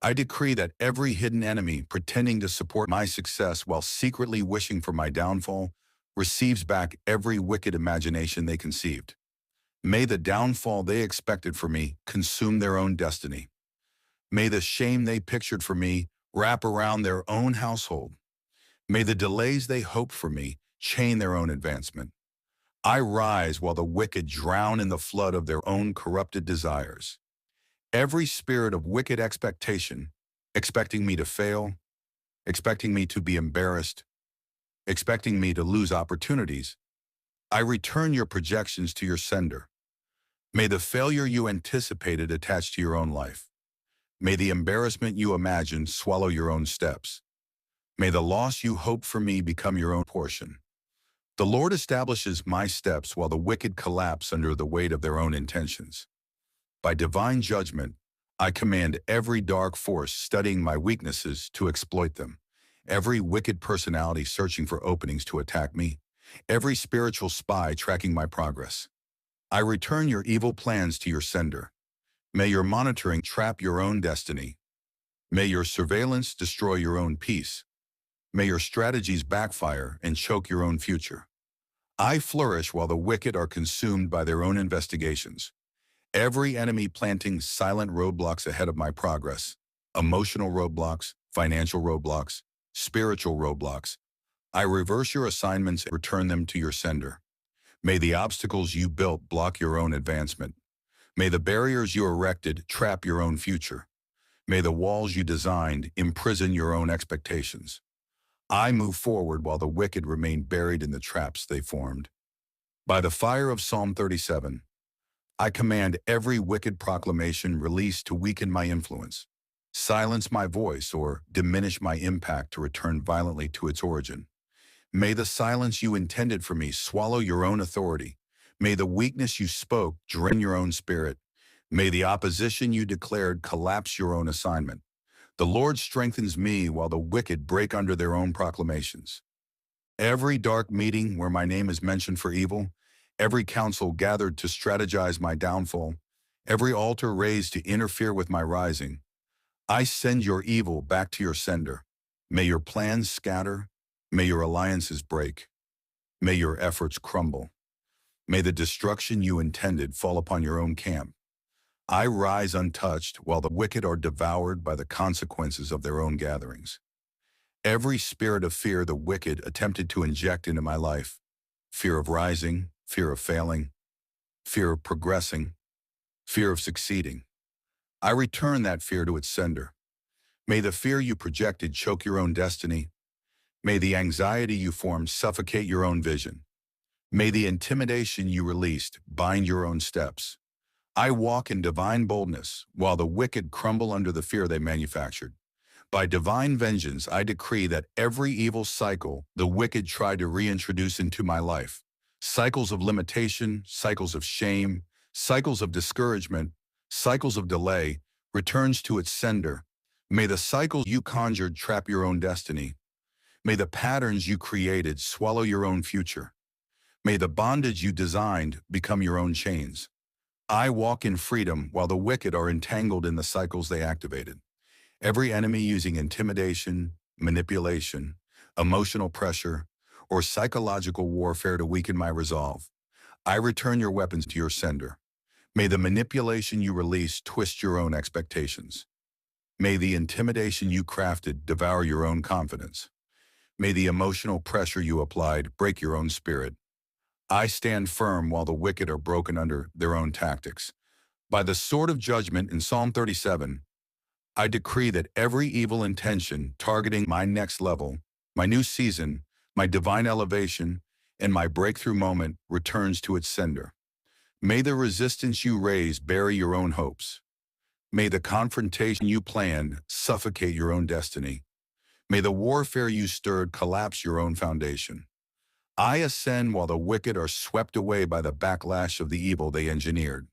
I decree that every hidden enemy pretending to support my success while secretly wishing for my downfall receives back every wicked imagination they conceived. May the downfall they expected for me consume their own destiny. May the shame they pictured for me wrap around their own household. May the delays they hoped for me chain their own advancement. I rise while the wicked drown in the flood of their own corrupted desires. Every spirit of wicked expectation, expecting me to fail, expecting me to be embarrassed, expecting me to lose opportunities, I return your projections to your sender. May the failure you anticipated attach to your own life. May the embarrassment you imagined swallow your own steps. May the loss you hoped for me become your own portion. The Lord establishes my steps while the wicked collapse under the weight of their own intentions. By divine judgment, I command every dark force studying my weaknesses to exploit them, every wicked personality searching for openings to attack me, every spiritual spy tracking my progress. I return your evil plans to your sender. May your monitoring trap your own destiny. May your surveillance destroy your own peace. May your strategies backfire and choke your own future. I flourish while the wicked are consumed by their own investigations. Every enemy planting silent roadblocks ahead of my progress. Emotional roadblocks, financial roadblocks, spiritual roadblocks. I reverse your assignments and return them to your sender. May the obstacles you built block your own advancement. May the barriers you erected trap your own future. May the walls you designed imprison your own expectations. I move forward while the wicked remain buried in the traps they formed. By the fire of Psalm 37, I command every wicked proclamation released to weaken my influence, silence my voice, or diminish my impact to return violently to its origin. May the silence you intended for me swallow your own authority. May the weakness you spoke drain your own spirit. May the opposition you declared collapse your own assignment. The Lord strengthens me while the wicked break under their own proclamations. Every dark meeting where my name is mentioned for evil, every council gathered to strategize my downfall, every altar raised to interfere with my rising, I send your evil back to your sender. May your plans scatter. May your alliances break. May your efforts crumble. May the destruction you intended fall upon your own camp. I rise untouched while the wicked are devoured by the consequences of their own gatherings. Every spirit of fear the wicked attempted to inject into my life, fear of rising, fear of failing, fear of progressing, fear of succeeding, I return that fear to its sender. May the fear you projected choke your own destiny. May the anxiety you formed suffocate your own vision. May the intimidation you released bind your own steps. I walk in divine boldness while the wicked crumble under the fear they manufactured. By divine vengeance, I decree that every evil cycle the wicked tried to reintroduce into my life, cycles of limitation, cycles of shame, cycles of discouragement, cycles of delay, returns to its sender. May the cycles you conjured trap your own destiny. May the patterns you created swallow your own future. May the bondage you designed become your own chains. I walk in freedom while the wicked are entangled in the cycles they activated. Every enemy using intimidation, manipulation, emotional pressure, or psychological warfare to weaken my resolve, I return your weapons to your sender. May the manipulation you release twist your own expectations. May the intimidation you crafted devour your own confidence. May the emotional pressure you applied break your own spirit. I stand firm while the wicked are broken under their own tactics. By the sword of judgment in Psalm 37, I decree that every evil intention targeting my next level, my new season, my divine elevation, and my breakthrough moment returns to its sender. May the resistance you raise bury your own hopes. May the confrontation you planned suffocate your own destiny. May the warfare you stirred collapse your own foundation. I ascend while the wicked are swept away by the backlash of the evil they engineered.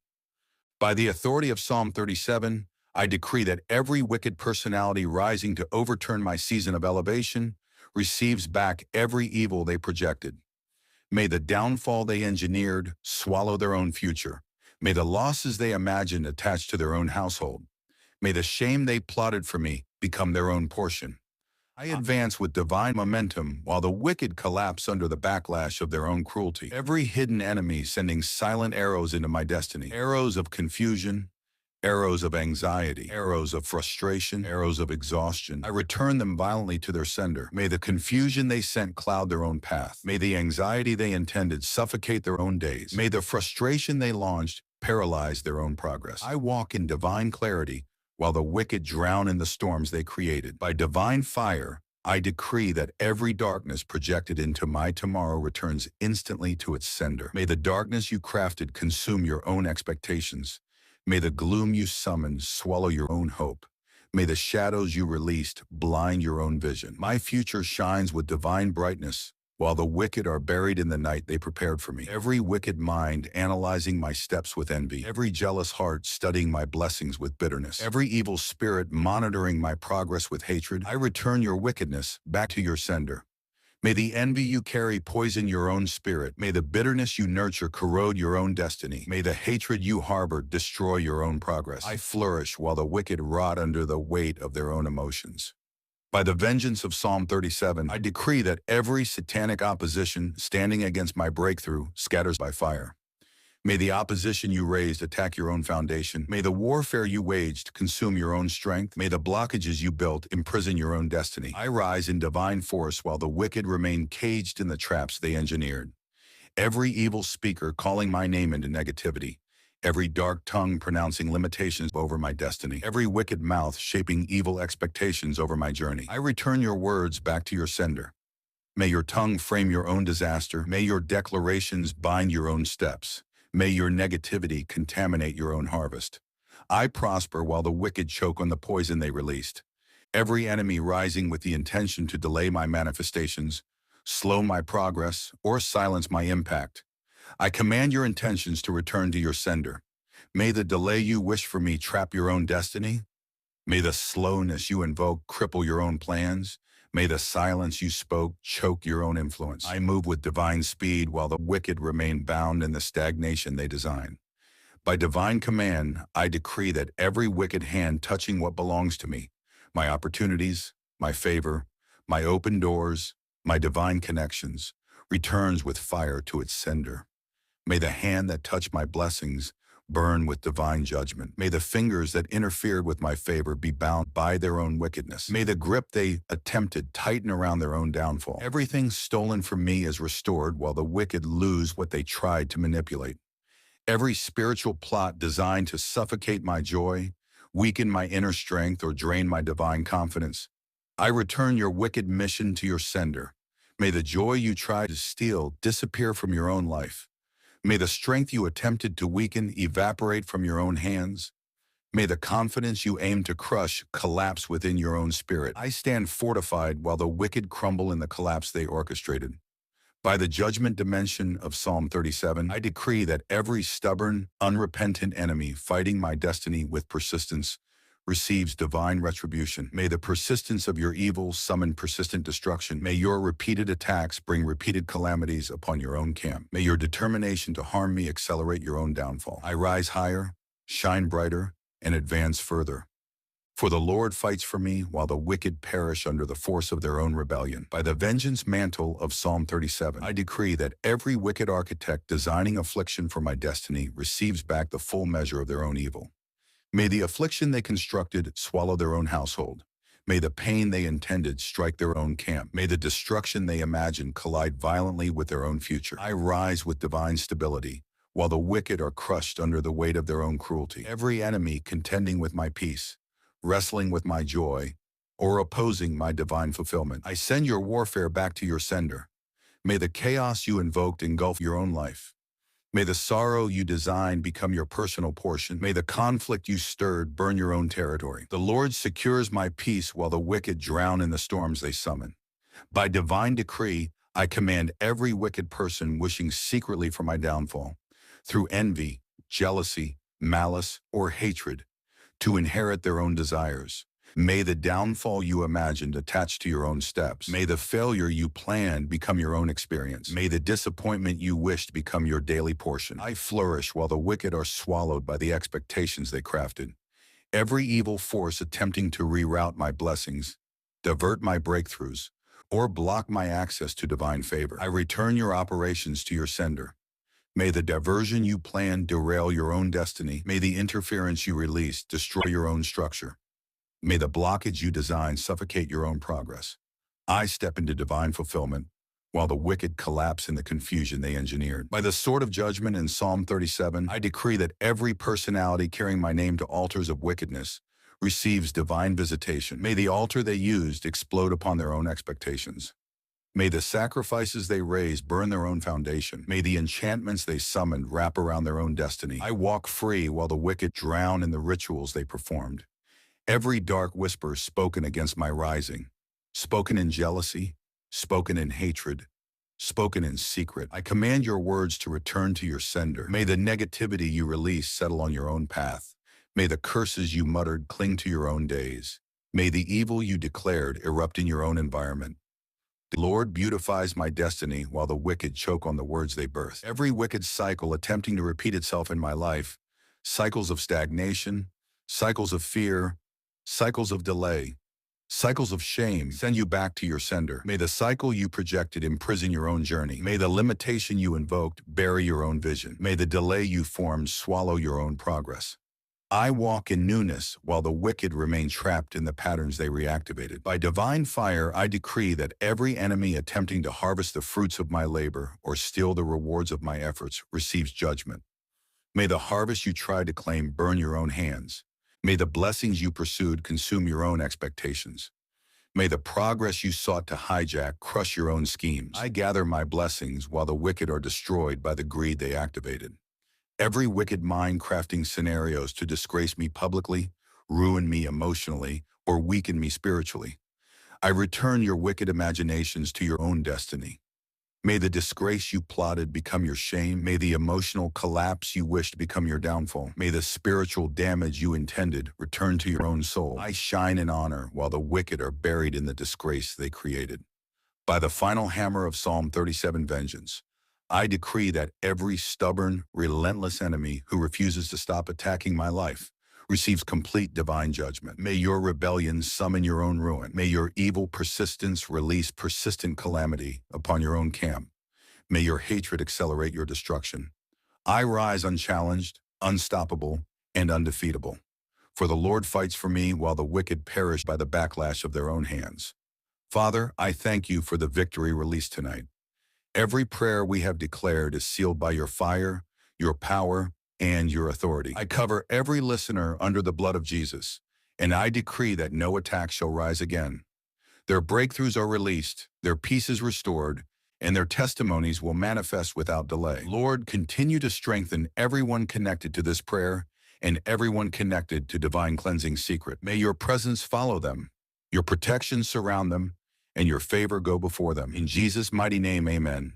By the authority of Psalm 37, I decree that every wicked personality rising to overturn my season of elevation receives back every evil they projected. May the downfall they engineered swallow their own future. May the losses they imagined attach to their own household. May the shame they plotted for me become their own portion. I advance with divine momentum while the wicked collapse under the backlash of their own cruelty. Every hidden enemy sending silent arrows into my destiny. Arrows of confusion, arrows of anxiety, arrows of frustration, arrows of exhaustion. I return them violently to their sender. May the confusion they sent cloud their own path. May the anxiety they intended suffocate their own days. May the frustration they launched paralyze their own progress. I walk in divine clarity while the wicked drown in the storms they created. By divine fire, I decree that every darkness projected into my tomorrow returns instantly to its sender. May the darkness you crafted consume your own expectations. May the gloom you summoned swallow your own hope. May the shadows you released blind your own vision. My future shines with divine brightness, while the wicked are buried in the night they prepared for me. Every wicked mind analyzing my steps with envy. Every jealous heart studying my blessings with bitterness. Every evil spirit monitoring my progress with hatred. I return your wickedness back to your sender. May the envy you carry poison your own spirit. May the bitterness you nurture corrode your own destiny. May the hatred you harbor destroy your own progress. I flourish while the wicked rot under the weight of their own emotions. By the vengeance of Psalm 37, I decree that every satanic opposition standing against my breakthrough scatters by fire. May the opposition you raised attack your own foundation. May the warfare you waged consume your own strength. May the blockages you built imprison your own destiny. I rise in divine force while the wicked remain caged in the traps they engineered. Every evil speaker calling my name into negativity, every dark tongue pronouncing limitations over my destiny, every wicked mouth shaping evil expectations over my journey. I return your words back to your sender. May your tongue frame your own disaster. May your declarations bind your own steps. May your negativity contaminate your own harvest. I prosper while the wicked choke on the poison they released. Every enemy rising with the intention to delay my manifestations, slow my progress, or silence my impact. I command your intentions to return to your sender. May the delay you wish for me trap your own destiny. May the slowness you invoke cripple your own plans. May the silence you spoke choke your own influence. I move with divine speed while the wicked remain bound in the stagnation they design. By divine command, I decree that every wicked hand touching what belongs to me, my opportunities, my favor, my open doors, my divine connections, returns with fire to its sender. May the hand that touched my blessings burn with divine judgment. May the fingers that interfered with my favor be bound by their own wickedness. May the grip they attempted tighten around their own downfall. Everything stolen from me is restored while the wicked lose what they tried to manipulate. Every spiritual plot designed to suffocate my joy, weaken my inner strength, or drain my divine confidence. I return your wicked mission to your sender. May the joy you tried to steal disappear from your own life. May the strength you attempted to weaken evaporate from your own hands. May the confidence you aimed to crush collapse within your own spirit. I stand fortified while the wicked crumble in the collapse they orchestrated. By the judgment dimension of Psalm 37, I decree that every stubborn, unrepentant enemy fighting my destiny with persistence receives divine retribution. May the persistence of your evil summon persistent destruction. May your repeated attacks bring repeated calamities upon your own camp. May your determination to harm me accelerate your own downfall. I rise higher, shine brighter, and advance further. For the Lord fights for me while the wicked perish under the force of their own rebellion. By the vengeance mantle of Psalm 37, I decree that every wicked architect designing affliction for my destiny receives back the full measure of their own evil. May the affliction they constructed swallow their own household. May the pain they intended strike their own camp. May the destruction they imagined collide violently with their own future. I rise with divine stability, while the wicked are crushed under the weight of their own cruelty. Every enemy contending with my peace, wrestling with my joy, or opposing my divine fulfillment. I send your warfare back to your sender. May the chaos you invoked engulf your own life. May the sorrow you designed become your personal portion. May the conflict you stirred burn your own territory. The Lord secures my peace while the wicked drown in the storms they summon. By divine decree, I command every wicked person wishing secretly for my downfall, through envy, jealousy, malice, or hatred, to inherit their own desires. May the downfall you imagined attach to your own steps. May the failure you planned become your own experience. May the disappointment you wished become your daily portion. I flourish while the wicked are swallowed by the expectations they crafted. Every evil force attempting to reroute my blessings, divert my breakthroughs, or block my access to divine favor. I return your operations to your sender. May the diversion you planned derail your own destiny. May the interference you release destroy your own structure. May the blockage you design suffocate your own progress. I step into divine fulfillment, while the wicked collapse in the confusion they engineered. By the sword of judgment in Psalm 37, I decree that every personality carrying my name to altars of wickedness receives divine visitation. May the altar they used explode upon their own expectations. May the sacrifices they raise burn their own foundation. May the enchantments they summoned wrap around their own destiny. I walk free while the wicked drown in the rituals they performed. Every dark whisper spoken against my rising, spoken in jealousy, spoken in hatred, spoken in secret. I command your words to return to your sender. May the negativity you release settle on your own path. May the curses you muttered cling to your own days. May the evil you declared erupt in your own environment. The Lord beautifies my destiny while the wicked choke on the words they birth. Every wicked cycle attempting to repeat itself in my life, cycles of stagnation, cycles of fear, cycles of delay, cycles of shame, send you back to your sender. May the cycle you projected imprison your own journey. May the limitation you invoked bury your own vision. May the delay you formed swallow your own progress. I walk in newness while the wicked remain trapped in the patterns they reactivated. By divine fire, I decree that every enemy attempting to harvest the fruits of my labor or steal the rewards of my efforts receives judgment. May the harvest you tried to claim burn your own hands. May the blessings you pursued consume your own expectations. May the progress you sought to hijack crush your own schemes. I gather my blessings while the wicked are destroyed by the greed they activated. Every wicked mind crafting scenarios to disgrace me publicly, ruin me emotionally, or weaken me spiritually. I return your wicked imaginations to your own destiny. May the disgrace you plotted become your shame. May the emotional collapse you wished become your downfall. May the spiritual damage you intended return to your own soul. I shine in honor while the wicked are buried in the disgrace they created. By the final hammer of Psalm 37 vengeance, I decree that every stubborn, relentless enemy who refuses to stop attacking my life receives complete divine judgment. May your rebellion summon your own ruin. May your evil persistence release persistent calamity upon your own camp. May your hatred accelerate your destruction. I rise unchallenged, unstoppable, and undefeatable. For the Lord fights for me while the wicked perish by the backlash of their own hands. Father, I thank you for the victory released tonight. Every prayer we have declared is sealed by your fire, your power, and your authority. I cover every listener under the blood of Jesus, and I decree that no attack shall rise again. Their breakthroughs are released, their peace is restored, and their testimonies will manifest without delay. Lord, continue to strengthen everyone connected to this prayer and everyone connected to Divine Cleansing Secret. May your presence follow them, your protection surround them, and your favor go before them. In Jesus' mighty name, amen.